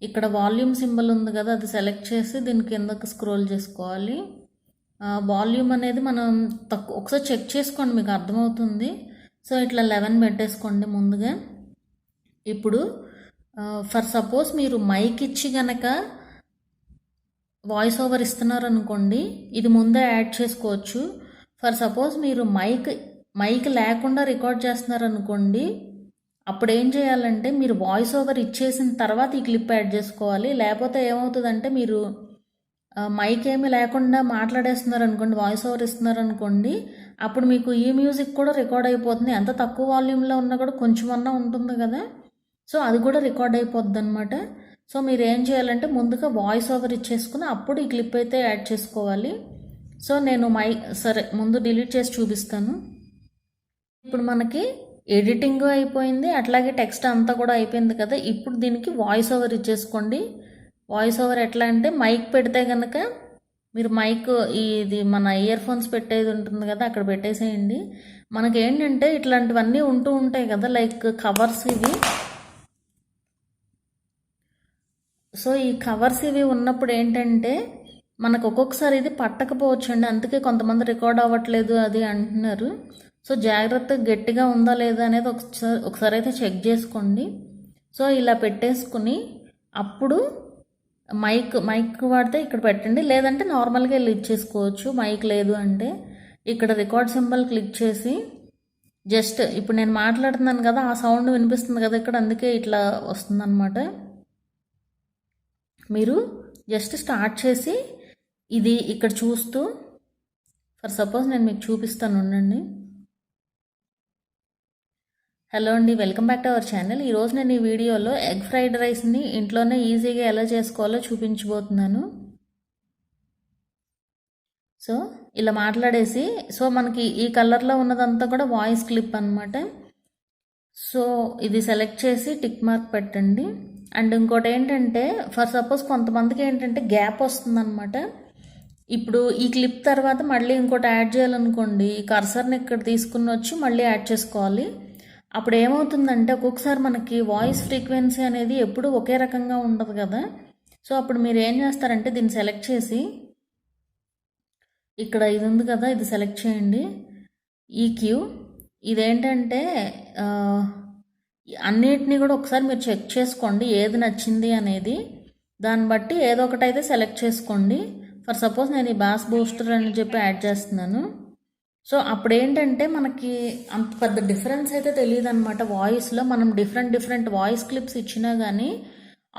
ఇక్కడ వాల్యూమ్ సింబల్ ఉంది కదా, అది సెలెక్ట్ చేసి దీని కిందకి స్క్రోల్ చేసుకోవాలి. వాల్యూమ్ అనేది మనం ఒకసారి చెక్ చేసుకోండి, మీకు అర్థమవుతుంది. సో ఇట్లా 11 పెట్టేసుకోండి ముందుగా. ఇప్పుడు ఫర్ సపోజ్ మీరు మైక్ ఇచ్చి గనక వాయిస్ ఓవర్ ఇస్తున్నారు అనుకోండి, ఇది ముందే యాడ్ చేసుకోవచ్చు. ఫర్ సపోజ్ మీరు మైక్ లేకుండా రికార్డ్ చేస్తున్నారు అనుకోండి, అప్పుడు ఏం చేయాలంటే మీరు వాయిస్ ఓవర్ ఇచ్చేసిన తర్వాత ఈ క్లిప్ యాడ్ చేసుకోవాలి. లేకపోతే ఏమవుతుందంటే మీరు మైక్ ఏమీ లేకుండా మాట్లాడేస్తున్నారు అనుకోండి, వాయిస్ ఓవర్ ఇస్తున్నారు అనుకోండి, అప్పుడు మీకు ఈ మ్యూజిక్ కూడా రికార్డ్ అయిపోతుంది. ఎంత తక్కువ వాల్యూమ్లో ఉన్నా కూడా కొంచెమన్నా ఉంటుంది కదా, సో అది కూడా రికార్డ్ అయిపోద్ది అనమాట. సో మీరు ఏం చేయాలంటే ముందుగా వాయిస్ ఓవర్ ఇచ్చేసుకుని అప్పుడు ఈ క్లిప్ అయితే యాడ్ చేసుకోవాలి. సో నేను సరే ముందు డిలీట్ చేసి చూపిస్తాను. ఇప్పుడు మనకి ఎడిటింగ్ అయిపోయింది, అట్లాగే టెక్స్ట్ అంతా కూడా అయిపోయింది కదా. ఇప్పుడు దీనికి వాయిస్ ఓవర్ ఇచ్చేసుకోండి. వాయిస్ ఓవర్ ఎట్లా అంటే మైక్ పెడితే కనుక మీరు మైక్ ఇది మన ఇయర్ ఫోన్స్ పెట్టేది ఉంటుంది కదా, అక్కడ పెట్టేసేయండి. మనకి ఏంటంటే ఇట్లాంటివన్నీ ఉంటూ ఉంటాయి కదా, లైక్ కవర్స్ ఇవి. సో ఈ కవర్స్ ఇవి ఉన్నప్పుడు ఏంటంటే మనకు ఒక్కొక్కసారి ఇది పట్టకపోవచ్చు అండి, అందుకే కొంతమంది రికార్డ్ అవ్వట్లేదు అది అంటున్నారు. సో జాగ్రత్తగా గట్టిగా ఉందా లేదా అనేది ఒకసారి అయితే చెక్ చేసుకోండి. సో ఇలా పెట్టేసుకుని అప్పుడు మైక్ వాడితే ఇక్కడ పెట్టండి, లేదంటే నార్మల్గా వెళ్ళి ఇచ్చేసుకోవచ్చు. మైక్ లేదు అంటే ఇక్కడ రికార్డ్ సింబల్ క్లిక్ చేసి జస్ట్ ఇప్పుడు నేను మాట్లాడుతున్నాను కదా, ఆ సౌండ్ వినిపిస్తుంది కదా ఇక్కడ, అందుకే ఇట్లా వస్తుందన్నమాట. మీరు జస్ట్ స్టార్ట్ చేసి ఇది ఇక్కడ చూస్తూ, ఫర్ సపోజ్ నేను మీకు చూపిస్తాను ఉండండి. హలో అండి, welcome back to our channel. ఈరోజు నేను ఈ వీడియోలో ఎగ్ ఫ్రైడ్ రైస్ని ఇంట్లోనే ఈజీగా ఎలా చేసుకోవాలో చూపించబోతున్నాను. సో ఇలా మాట్లాడేసి, సో మనకి ఈ కలర్లో ఉన్నదంతా కూడా వాయిస్ క్లిప్ అనమాట. సో ఇది సెలెక్ట్ చేసి టిక్ మార్క్ పెట్టండి. అండ్ ఇంకోటి ఏంటంటే, ఫర్ సపోజ్ కొంతమందికి ఏంటంటే గ్యాప్ వస్తుందన్నమాట. ఇప్పుడు ఈ క్లిప్ తర్వాత మళ్ళీ ఇంకోటి యాడ్ చేయాలనుకోండి, ఈ కర్సర్ని ఇక్కడ తీసుకుని వచ్చి మళ్ళీ యాడ్ చేసుకోవాలి. అప్పుడు ఏమవుతుందంటే ఒక్కొక్కసారి మనకి వాయిస్ ఫ్రీక్వెన్సీ అనేది ఎప్పుడు ఒకే రకంగా ఉండదు కదా. సో అప్పుడు మీరు ఏం చేస్తారంటే దీన్ని సెలెక్ట్ చేసి ఇక్కడ ఇది ఉంది కదా, ఇది సెలెక్ట్ చేయండి. ఈక్యూ ఇదేంటంటే అన్నిటినీ కూడా ఒకసారి మీరు చెక్ చేసుకోండి ఏది నచ్చింది అనేది, దాన్ని బట్టి ఏదో ఒకటి అయితే సెలెక్ట్ చేసుకోండి. ఫర్ సపోజ్ నేను ఈ బాస్ బూస్టర్ అని చెప్పి యాడ్ చేస్తున్నాను. సో అప్పుడు ఏంటంటే మనకి అంత పెద్ద డిఫరెన్స్ అయితే తెలియదు అనమాట వాయిస్లో. మనం డిఫరెంట్ వాయిస్ క్లిప్స్ ఇచ్చినా కానీ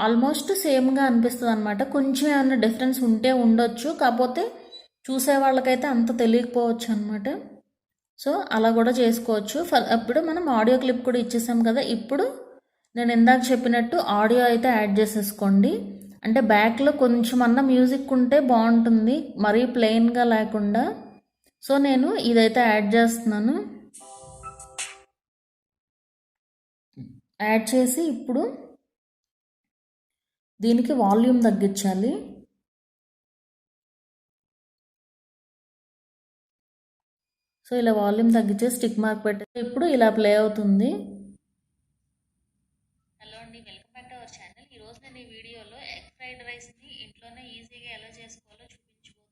ఆల్మోస్ట్ సేమ్గా అనిపిస్తుంది అనమాట. కొంచెం ఏమైనా డిఫరెన్స్ ఉంటే ఉండొచ్చు, కాకపోతే చూసే వాళ్ళకైతే అంత తెలియకపోవచ్చు అనమాట. సో అలా కూడా చేసుకోవచ్చు. అప్పుడు మనం ఆడియో క్లిప్ కూడా ఇచ్చేసాం కదా, ఇప్పుడు నేను ఇందాక చెప్పినట్టు ఆడియో అయితే యాడ్ చేసేసుకోండి. అంటే బ్యాక్లో కొంచెం అన్న మ్యూజిక్ ఉంటే బాగుంటుంది, మరీ ప్లెయిన్గా లేకుండా. సో నేను ఇదైతే యాడ్ చేస్తున్నాను. యాడ్ చేసి ఇప్పుడు దీనికి వాల్యూమ్ తగ్గించాలి. సో ఇలా వాల్యూమ్ తగ్గించేసి స్టిక్ మార్క్ పెట్టే ఇప్పుడు ఇలా ప్లే అవుతుంది. హలో అండి, welcome back to our channel. ఈరోజు నేను ఈ వీడియోలో ఎగ్ ఫ్రైడ్ రైస్ని ఇంట్లోనే ఈజీగా ఎలా చేసుకోవాలో చూపించబోతున్నాను.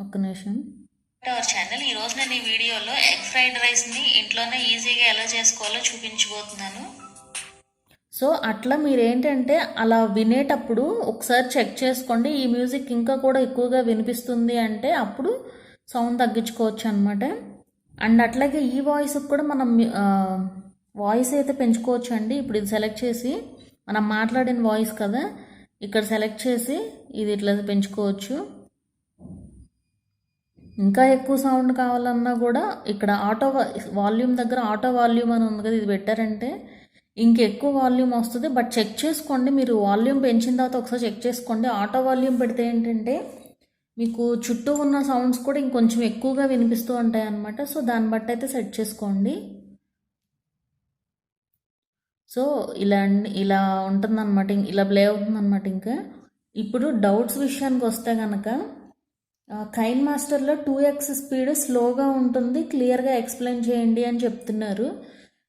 ఒక్క నిమిషం. అవర్ ఛానల్ ఈరోజు నేను ఈ వీడియోలో ఎగ్ ఫ్రైడ్ రైస్ని ఇంట్లోనే ఈజీగా ఎలా చేసుకోవాలో చూపించబోతున్నాను. సో అట్లా మీరు ఏంటంటే అలా వినేటప్పుడు ఒకసారి చెక్ చేసుకోండి, ఈ మ్యూజిక్ ఇంకా కూడా ఎక్కువగా వినిపిస్తుంది అంటే అప్పుడు సౌండ్ తగ్గించుకోవచ్చు అనమాట. అండ్ అట్లాగే ఈ వాయిస్కి కూడా మనం వాయిస్ అయితే పెంచుకోవచ్చు అండి. ఇప్పుడు ఇది సెలెక్ట్ చేసి మనం మాట్లాడిన వాయిస్ కదా, ఇక్కడ సెలెక్ట్ చేసి ఇది ఇట్లా పెంచుకోవచ్చు. ఇంకా ఎక్కువ సౌండ్ కావాలన్నా కూడా ఇక్కడ ఆటో వాల్యూమ్ దగ్గర ఆటో వాల్యూమ్ అని ఉంది కదా, ఇది పెట్టారంటే ఇంకెక్కువ వాల్యూమ్ వస్తుంది. బట్ చెక్ చేసుకోండి, మీరు వాల్యూమ్ పెంచిన తర్వాత ఒకసారి చెక్ చేసుకోండి. ఆటో వాల్యూమ్ పెడితే ఏంటంటే మీకు చుట్టూ ఉన్న సౌండ్స్ కూడా ఇంకొంచెం ఎక్కువగా వినిపిస్తూ ఉంటాయి అన్నమాట. సో దాన్ని బట్టి అయితే సెట్ చేసుకోండి. సో ఇలా ఉంటుందన్నమాట, ఇలా ప్లే అవుతుందన్నమాట. ఇంకా ఇప్పుడు డౌట్స్ విషయానికి వస్తే కనుక కైన్ మాస్టర్లో 2x స్పీడ్ స్లోగా ఉంటుంది, క్లియర్గా ఎక్స్ప్లెయిన్ చేయండి అని చెప్తున్నారు.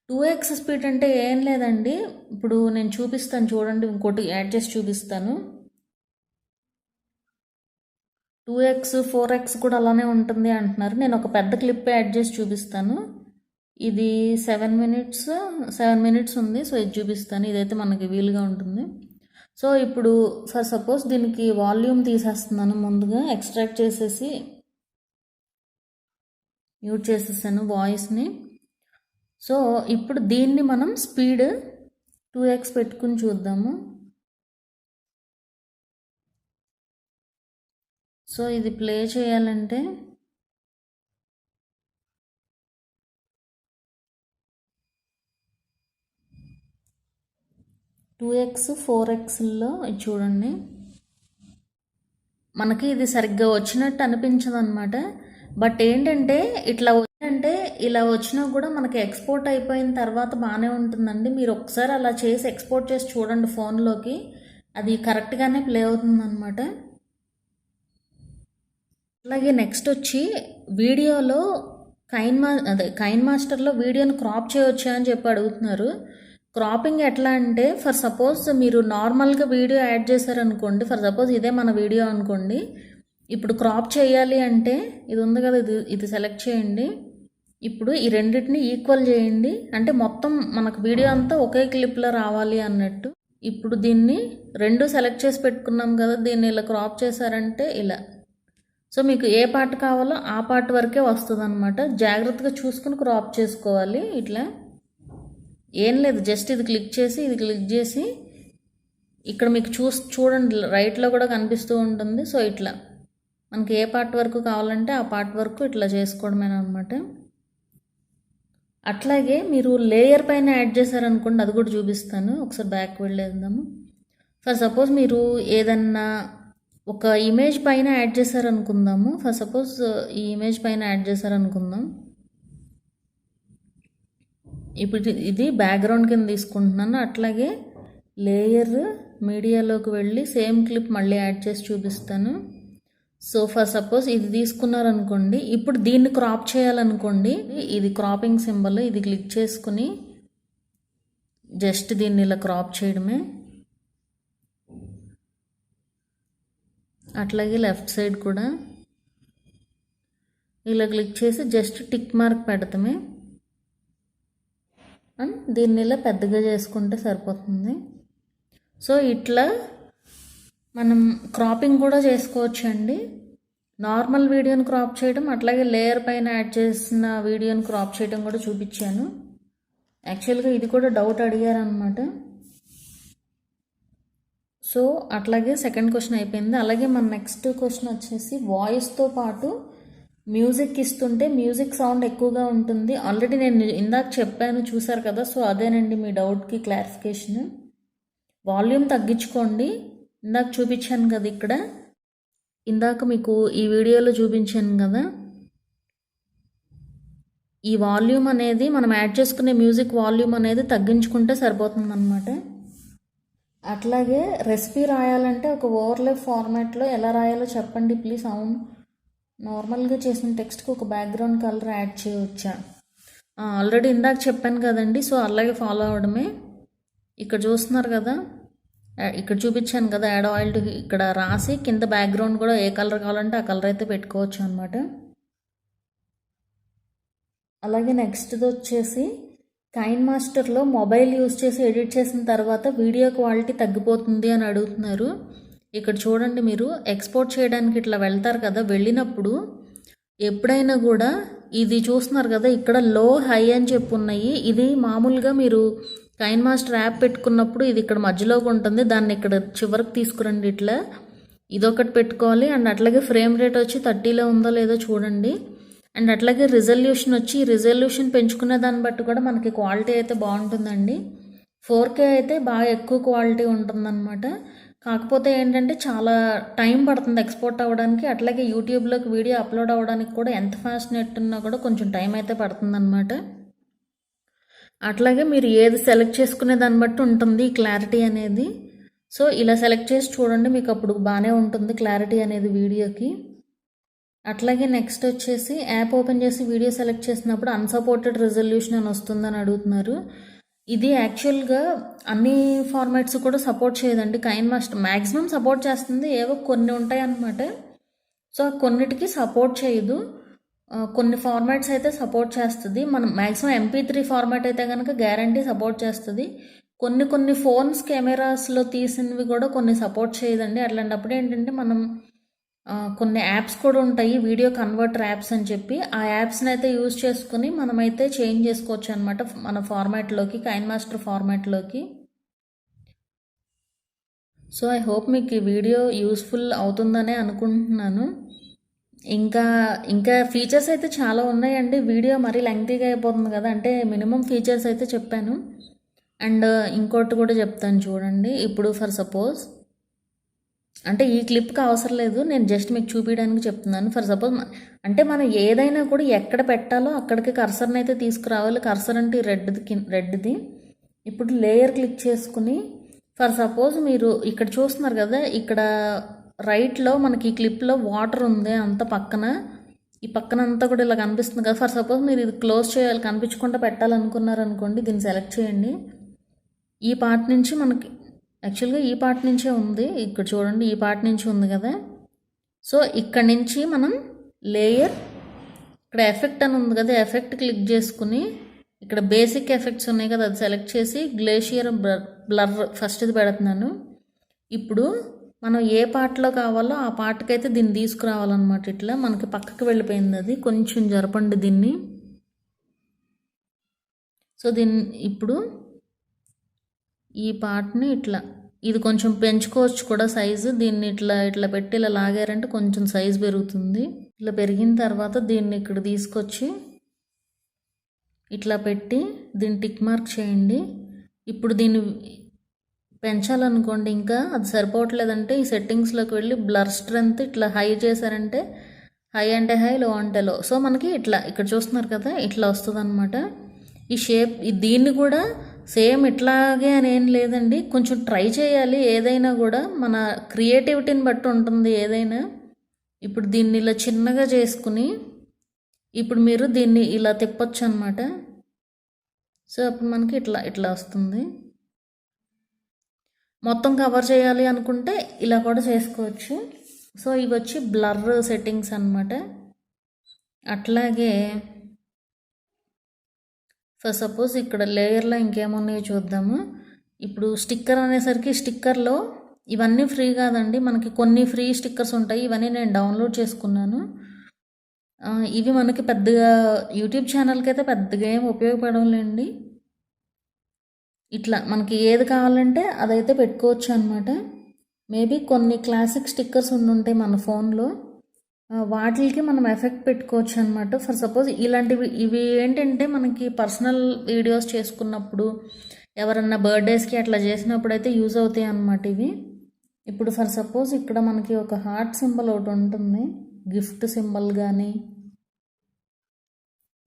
2x స్పీడ్ అంటే ఏం లేదండి, ఇప్పుడు నేను చూపిస్తాను చూడండి, ఇంకోటి యాడ్ చేసి చూపిస్తాను. 2x 4x కూడా అలానే ఉంటుంది అంటున్నారు. నేను ఒక పెద్ద క్లిప్ యాడ్ చేసి చూపిస్తాను. ఇది 7 మినిట్స్ ఉంది. సో ఇది చూపిస్తాను, ఇదైతే మనకి వీలుగా ఉంటుంది. సో ఇప్పుడు ఫర్ సపోజ్ దీనికి వాల్యూమ్ తీసేస్తున్నాను, ముందుగా ఎక్స్ట్రాక్ట్ చేసేసి మ్యూట్ చేసేసాను వాయిస్ని. సో ఇప్పుడు దీన్ని మనం స్పీడ్ 2x పెట్టుకుని చూద్దాము. సో ఇది ప్లే చేయాలంటే టూ ఎక్స్ 4xలో ఇది చూడండి, మనకి ఇది సరిగ్గా వచ్చినట్టు అనిపించదు అనమాట. బట్ ఏంటంటే ఇలా వచ్చినా కూడా మనకి ఎక్స్పోర్ట్ అయిపోయిన తర్వాత బాగానే ఉంటుందండి. మీరు ఒకసారి అలా చేసి ఎక్స్పోర్ట్ చేసి చూడండి ఫోన్లోకి, అది కరెక్ట్గానే ప్లే అవుతుంది అనమాట. అలాగే నెక్స్ట్ వచ్చి వీడియోలో కైన్ మాస్టర్లో వీడియోని క్రాప్ చేయవచ్చా అని చెప్పి అడుగుతున్నారు. క్రాపింగ్ ఎట్లా అంటే, ఫర్ సపోజ్ మీరు నార్మల్గా వీడియో యాడ్ చేశారనుకోండి, ఫర్ సపోజ్ ఇదే మన వీడియో అనుకోండి, ఇప్పుడు క్రాప్ చేయాలి అంటే ఇది ఉంది కదా, ఇది సెలెక్ట్ చేయండి. ఇప్పుడు ఈ రెండింటిని ఈక్వల్ చేయండి, అంటే మొత్తం మనకు వీడియో అంతా ఒకే క్లిప్లో రావాలి అన్నట్టు. ఇప్పుడు దీన్ని రెండు సెలెక్ట్ చేసి పెట్టుకున్నాం కదా, దీన్ని ఇలా క్రాప్ చేశారంటే ఇలా. సో మీకు ఏ పార్ట్ కావాలో ఆ పార్ట్ వరకే వస్తుంది అనమాట. జాగ్రత్తగా చూసుకుని క్రాప్ చేసుకోవాలి. ఇట్లా ఏం లేదు, జస్ట్ ఇది క్లిక్ చేసి ఇక్కడ మీకు చూడండి, రైట్లో కూడా కనిపిస్తూ ఉంటుంది. సో ఇట్లా మనకి ఏ పార్ట్ వరకు కావాలంటే ఆ పార్ట్ వరకు ఇట్లా చేసుకోవడమేనా అనమాట. అట్లాగే మీరు లేయర్ పైన యాడ్ చేశారనుకోండి, అది కూడా చూపిస్తాను. ఒకసారి బ్యాక్ వెళ్ళేద్దాము. ఫర్ సపోజ్ మీరు ఏదన్నా ఒక ఇమేజ్ పైన యాడ్ చేశారనుకుందాము. ఫర్ సపోజ్ ఈ ఇమేజ్ పైన యాడ్ చేశారనుకుందాం. ఇప్పుడు ఇది బ్యాక్గ్రౌండ్ కింద తీసుకుంటున్నాను. అట్లాగే లేయర్ మీడియాలోకి వెళ్ళి సేమ్ క్లిప్ మళ్ళీ యాడ్ చేసి చూపిస్తాను. సో ఫర్ సపోజ్ ఇది తీసుకున్నారనుకోండి, ఇప్పుడు దీన్ని క్రాప్ చేయాలనుకోండి, ఇది క్రాపింగ్ సింబల్, ఇది క్లిక్ చేసుకుని జస్ట్ దీన్ని ఇలా క్రాప్ చేయడమే. అట్లాగే లెఫ్ట్ సైడ్ కూడా ఇలా క్లిక్ చేసి జస్ట్ టిక్ మార్క్ పెడతామే. అండ్ దీన్ని ఇలా పెద్దగా చేసుకుంటే సరిపోతుంది. సో ఇట్లా మనం క్రాపింగ్ కూడా చేసుకోవచ్చు అండి. నార్మల్ వీడియోని క్రాప్ చేయడం, అట్లాగే లేయర్ పైన యాడ్ చేసిన వీడియోని క్రాప్ చేయడం కూడా చూపించాను. యాక్చువల్గా ఇది కూడా డౌట్ అడిగారనమాట. సో అట్లాగే సెకండ్ క్వశ్చన్ అయిపోయింది. అలాగే మన నెక్స్ట్ క్వశ్చన్ వచ్చేసి వాయిస్తో పాటు మ్యూజిక్ ఇస్తుంటే మ్యూజిక్ సౌండ్ ఎక్కువగా ఉంటుంది. ఆల్రెడీ నేను ఇందాక చెప్పాను, చూసారు కదా. సో అదేనండి మీ డౌట్కి క్లారిఫికేషన్. వాల్యూమ్ తగ్గించుకోండి. ఇందాక చూపించాను కదా, ఇక్కడ ఇందాక మీకు ఈ వీడియోలో చూపించాను కదా, ఈ వాల్యూమ్ అనేది మనం యాడ్ చేసుకునే మ్యూజిక్ వాల్యూమ్ అనేది తగ్గించుకుంటే సరిపోతుంది అనమాట. అట్లాగే రెసిపీ రాయాలంటే ఒక ఓవర్లే ఫార్మాట్లో ఎలా రాయాలో చెప్పండి ప్లీజ్. అవును, నార్మల్గా చేసిన టెక్స్ట్కి ఒక బ్యాక్గ్రౌండ్ కలర్ యాడ్ చేయవచ్చా? ఆల్రెడీ ఇందాక చెప్పాను కదండి. సో అలాగే ఫాలో అవడమే. ఇక్కడ చూస్తున్నారు కదా, ఇక్కడ చూపించాను కదా, యాడ్ ఆయిల్ ఇక్కడ రాసి కింద బ్యాక్గ్రౌండ్ కూడా ఏ కలర్ కావాలంటే ఆ కలర్ అయితే పెట్టుకోవచ్చు అనమాట. అలాగే నెక్స్ట్ది వచ్చేసి కైన్ మాస్టర్లో మొబైల్ యూజ్ చేసి ఎడిట్ చేసిన తర్వాత వీడియో క్వాలిటీ తగ్గిపోతుంది అని అడుగుతున్నారు. ఇక్కడ చూడండి, మీరు ఎక్స్పోర్ట్ చేయడానికి ఇట్లా వెళ్తారు కదా, వెళ్ళినప్పుడు ఎప్పుడైనా కూడా ఇది చూస్తున్నారు కదా, ఇక్కడ లో హై అని చెప్పి ఉన్నాయి. ఇది మామూలుగా మీరు కైన్ మాస్టర్ యాప్ పెట్టుకున్నప్పుడు ఇది ఇక్కడ మధ్యలోకి ఉంటుంది, దాన్ని ఇక్కడ చివరికి తీసుకురండి. ఇట్లా ఇదొకటి పెట్టుకోవాలి. అండ్ అట్లాగే ఫ్రేమ్ రేట్ వచ్చి 30లో ఉందో లేదో చూడండి. అండ్ అట్లాగే రిజల్యూషన్ పెంచుకునే దాన్ని బట్టి కూడా మనకి క్వాలిటీ అయితే బాగుంటుందండి. 4K అయితే బాగా ఎక్కువ క్వాలిటీ ఉంటుందన్నమాట. కాకపోతే ఏంటంటే చాలా టైం పడుతుంది ఎక్స్పోర్ట్ అవ్వడానికి. అట్లాగే యూట్యూబ్లోకి వీడియో అప్లోడ్ అవ్వడానికి కూడా ఎంత ఫాస్ట్ నెట్ ఉన్నా కూడా కొంచెం టైం అయితే పడుతుందన్నమాట. అట్లాగే మీరు ఏది సెలెక్ట్ చేసుకునే దాన్ని బట్టి ఉంటుంది ఈ క్లారిటీ అనేది. సో ఇలా సెలెక్ట్ చేసి చూడండి, మీకు అప్పుడు బాగానే ఉంటుంది క్లారిటీ అనేది వీడియోకి. అట్లాగే నెక్స్ట్ వచ్చేసి యాప్ ఓపెన్ చేసి వీడియో సెలెక్ట్ చేసినప్పుడు అన్సపోర్టెడ్ రిజల్యూషన్ అని వస్తుందని అడుగుతున్నారు. ఇది యాక్చువల్గా అన్ని ఫార్మాట్స్ కూడా సపోర్ట్ చేయదండి. కైన్ మాస్టర్ మ్యాక్సిమం సపోర్ట్ చేస్తుంది, ఏవో కొన్ని ఉంటాయి అన్నమాట. సో కొన్నిటికి సపోర్ట్ చేయదు, కొన్ని ఫార్మాట్స్ అయితే సపోర్ట్ చేస్తుంది. మనం మ్యాక్సిమం MP3 ఫార్మాట్ అయితే కనుక గ్యారంటీ సపోర్ట్ చేస్తుంది. కొన్ని ఫోన్స్ కెమెరాస్లో తీసినవి కూడా కొన్ని సపోర్ట్ చేయదండి. అట్లాంటప్పుడు ఏంటంటే మనం కొన్ని యాప్స్ కూడా ఉంటాయి, వీడియో కన్వర్టర్ యాప్స్ అని చెప్పి, ఆ యాప్స్ని అయితే యూజ్ చేసుకుని మనమైతే చేంజ్ చేసుకోవచ్చు అనమాట మన ఫార్మాట్లోకి, కైన్ మాస్టర్ ఫార్మాట్లోకి. సో ఐ హోప్ మీకు ఈ వీడియో యూస్ఫుల్ అవుతుందనే అనుకుంటున్నాను. ఇంకా ఇంకా ఫీచర్స్ అయితే చాలా ఉన్నాయండి. వీడియో మరీ లెంగ్తీగా అయిపోతుంది కదా, అంటే మినిమం ఫీచర్స్ అయితే చెప్పాను. అండ్ ఇంకోటి కూడా చెప్తాను చూడండి. ఇప్పుడు ఫర్ సపోజ్ అంటే ఈ క్లిప్కి అవసరం లేదు, నేను జస్ట్ మీకు చూపించడానికి చెప్తున్నాను. ఫర్ సపోజ్ అంటే మనం ఏదైనా కూడా ఎక్కడ పెట్టాలో అక్కడికి కర్సర్ని అయితే తీసుకురావాలి. కర్సర్ అంటే రెడ్ది. ఇప్పుడు లేయర్ క్లిక్ చేసుకుని ఫర్ సపోజ్ మీరు ఇక్కడ చూస్తున్నారు కదా, ఇక్కడ రైట్లో మనకి ఈ క్లిప్లో వాటర్ ఉంది అంత పక్కన, ఈ పక్కన అంతా కూడా ఇలా కనిపిస్తుంది కదా. ఫర్ సపోజ్ మీరు ఇది క్లోజ్ చేయాలి, కనిపించకుండా పెట్టాలనుకున్నారనుకోండి, దీన్ని సెలెక్ట్ చేయండి. ఈ పార్ట్ నుంచి మనకి యాక్చువల్గా ఈ పార్ట్ నుంచే ఉంది, ఇక్కడ చూడండి ఈ పార్ట్ నుంచి ఉంది కదా. సో ఇక్కడ నుంచి మనం లేయర్, ఇక్కడ ఎఫెక్ట్ అని ఉంది కదా, ఎఫెక్ట్ క్లిక్ చేసుకుని ఇక్కడ బేసిక్ ఎఫెక్ట్స్ ఉన్నాయి కదా, అది సెలెక్ట్ చేసి గ్లేషియర్ బ్లర్ ఫస్ట్ ఇది పెడుతున్నాను. ఇప్పుడు మనం ఏ పార్ట్లో కావాలో ఆ పార్ట్కి అయితే దీన్ని తీసుకురావాలన్నమాట. ఇట్లా మనకి పక్కకి వెళ్ళిపోయింది, అది కొంచెం జరపండి దీన్ని. సో దీన్ని ఇప్పుడు ఈ పార్ట్ని ఇట్లా, ఇది కొంచెం పెంచుకోవచ్చు కూడా సైజు. దీన్ని ఇట్లా ఇట్లా పెట్టి ఇలా లాగారంటే కొంచెం సైజు పెరుగుతుంది. ఇట్లా పెరిగిన తర్వాత దీన్ని ఇక్కడ తీసుకొచ్చి ఇట్లా పెట్టి దీన్ని టిక్ మార్క్ చేయండి. ఇప్పుడు దీన్ని పెంచాలనుకోండి, ఇంకా అది సరిపోవట్లేదంటే ఈ సెట్టింగ్స్లోకి వెళ్ళి బ్లర్ స్ట్రెంత్ ఇట్లా హై చేశారంటే, హై అంటే హై, లో అంటే లో. సో మనకి ఇట్లా ఇక్కడ చూస్తున్నారు కదా, ఇట్లా వస్తుంది అనమాట. ఈ షేప్ దీన్ని కూడా సేమ్ ఇట్లాగే అని ఏం లేదండి, కొంచెం ట్రై చేయాలి. ఏదైనా కూడా మన క్రియేటివిటీని బట్టి ఉంటుంది ఏదైనా. ఇప్పుడు దీన్ని ఇలా చిన్నగా చేసుకుని ఇప్పుడు మీరు దీన్ని ఇలా తిప్పొచ్చు అనమాట. సో అప్పుడు మనకి ఇట్లా ఇట్లా వస్తుంది. మొత్తం కవర్ చేయాలి అనుకుంటే ఇలా కూడా చేసుకోవచ్చు. సో ఇవి వచ్చి బ్లర్ సెట్టింగ్స్ అనమాట. అట్లాగే ఫర్ సపోజ్ ఇక్కడ లేయర్లో ఇంకేమున్నాయో చూద్దాము. ఇప్పుడు స్టిక్కర్ అనేసరికి స్టిక్కర్లో ఇవన్నీ ఫ్రీ కాదండి, మనకి కొన్ని ఫ్రీ స్టిక్కర్స్ ఉంటాయి. ఇవన్నీ నేను డౌన్లోడ్ చేసుకున్నాను. ఇవి మనకి పెద్దగా యూట్యూబ్ ఛానల్కి అయితే పెద్దగా ఏం ఉపయోగపడలేండి. ఇట్లా మనకి ఏది కావాలంటే అదైతే పెట్టుకోవచ్చు అనమాట. మేబీ కొన్ని క్లాసిక్ స్టిక్కర్స్ ఉండుంటాయి మన ఫోన్లో, వాటికి మనం ఎఫెక్ట్ పెట్టుకోవచ్చు అనమాట. ఫర్ సపోజ్ ఇలాంటివి ఇవి ఏంటంటే మనకి పర్సనల్ వీడియోస్ చేసుకున్నప్పుడు, ఎవరన్నా బర్త్డేస్కి అట్లా చేసినప్పుడు అయితే యూజ్ అవుతాయి అన్నమాట ఇవి. ఇప్పుడు ఫర్ సపోజ్ ఇక్కడ మనకి ఒక హార్ట్ సింబల్ ఒకటి ఉంటుంది, గిఫ్ట్ సింబల్ కానీ,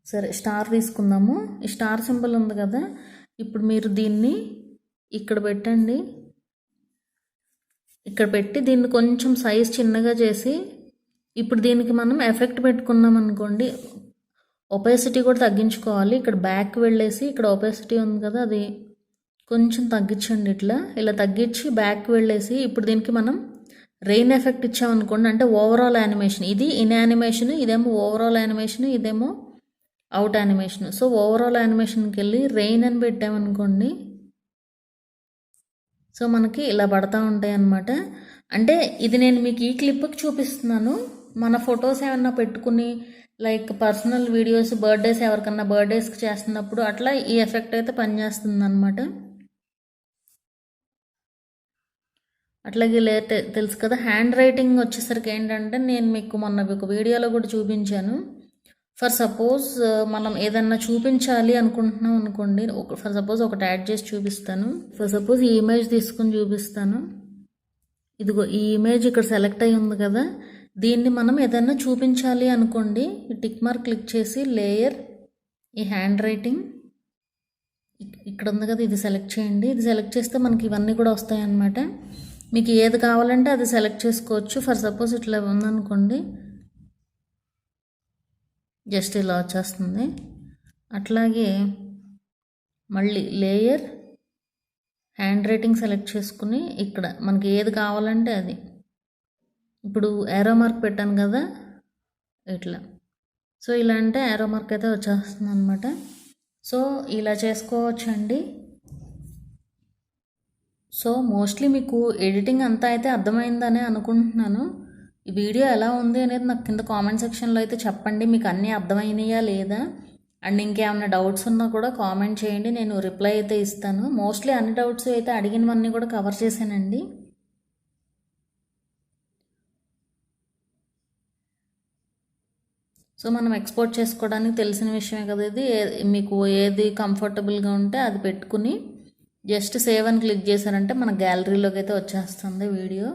సరే స్టార్ తీసుకుందాము. ఈ స్టార్ సింబల్ ఉంది కదా, ఇప్పుడు మీరు దీన్ని ఇక్కడ పెట్టండి. ఇక్కడ పెట్టి దీన్ని కొంచెం సైజ్ చిన్నగా చేసి ఇప్పుడు దీనికి మనం ఎఫెక్ట్ పెట్టుకున్నాం అనుకోండి, ఒపాసిటీ కూడా తగ్గించుకోవాలి. ఇక్కడ బ్యాక్ వెళ్ళేసి ఇక్కడ ఒపాసిటీ ఉంది కదా, అది కొంచెం తగ్గించండి. ఇట్లా ఇలా తగ్గించి బ్యాక్ వెళ్ళేసి ఇప్పుడు దీనికి మనం రెయిన్ ఎఫెక్ట్ ఇచ్చామనుకోండి, అంటే ఓవరాల్ యానిమేషన్. ఇది ఇన్ యానిమేషన్, ఇదేమో ఓవరాల్ యానిమేషన్, ఇదేమో అవుట్ యానిమేషన్. సో ఓవరాల్ యానిమేషన్కి వెళ్ళి రెయిన్ అని పెట్టామనుకోండి, సో మనకి ఇలా పడతా ఉంటాయి అన్నమాట. అంటే ఇది నేను మీకు ఈ క్లిప్కి చూపిస్తున్నాను. మన ఫొటోస్ ఏమన్నా పెట్టుకుని లైక్ పర్సనల్ వీడియోస్, బర్త్డేస్ ఎవరికన్నా బర్త్డేస్కి చేస్తున్నప్పుడు అట్లా ఈ ఎఫెక్ట్ అయితే పనిచేస్తుంది అనమాట. అట్లాగే తెలుసు కదా, హ్యాండ్ రైటింగ్ వచ్చేసరికి ఏంటంటే నేను మీకు మొన్న ఒక వీడియోలో కూడా చూపించాను. ఫర్ సపోజ్ మనం ఏదన్నా చూపించాలి అనుకుంటున్నాం అనుకోండి, ఫర్ సపోజ్ ఒకటి యాడ్ చేసి చూపిస్తాను. ఫర్ సపోజ్ ఈ ఇమేజ్ తీసుకుని చూపిస్తాను. ఇదిగో ఈ ఇమేజ్ ఇక్కడ సెలెక్ట్ అయ్యి ఉంది కదా, దీన్ని మనం ఏదన్నా చూపించాలి అనుకోండి, ఈ టిక్ మార్క్ క్లిక్ చేసి లేయర్, ఈ హ్యాండ్ రైటింగ్ ఇక్కడ ఉంది కదా, ఇది సెలెక్ట్ చేయండి. ఇది సెలెక్ట్ చేస్తే మనకి ఇవన్నీ కూడా వస్తాయి అన్నమాట. మీకు ఏది కావాలంటే అది సెలెక్ట్ చేసుకోవచ్చు. ఫర్ సపోజ్ ఇట్లా ఉందనుకోండి, జస్ట్ ఇలా వచ్చేస్తుంది. అట్లాగే మళ్ళీ లేయర్, హ్యాండ్ రైటింగ్ సెలెక్ట్ చేసుకుని ఇక్కడ మనకి ఏది కావాలంటే అది, ఇప్పుడు ఏరో మార్క్ పెట్టాను కదా ఇట్లా, సో ఇలా అంటే ఏరో మార్క్ అయితే వచ్చేస్తుంది అనమాట. సో ఇలా చేసుకోవచ్చండి. సో మోస్ట్లీ మీకు ఎడిటింగ్ అంతా అయితే అర్థమైందనే అనుకుంటున్నాను. ఈ వీడియో ఎలా ఉంది అనేది నాకు కింద కామెంట్ సెక్షన్లో అయితే చెప్పండి, మీకు అన్నీ అర్థమైనాయా లేదా. అండ్ ఇంకేమైనా డౌట్స్ ఉన్నా కూడా కామెంట్ చేయండి, నేను రిప్లై అయితే ఇస్తాను. మోస్ట్లీ అన్ని డౌట్స్ అయితే అడిగినవన్నీ కూడా కవర్ చేశానండి. సో మనం ఎక్స్పోర్ట్ చేసుకోవడానికి తెలిసిన విషయమే కదా ఇది. మీకు ఏది కంఫర్టబుల్గా ఉంటే అది పెట్టుకుని జస్ట్ సేవ్ అని క్లిక్ చేశారంటే మన గ్యాలరీలోకి అయితే వచ్చేస్తుంది వీడియో.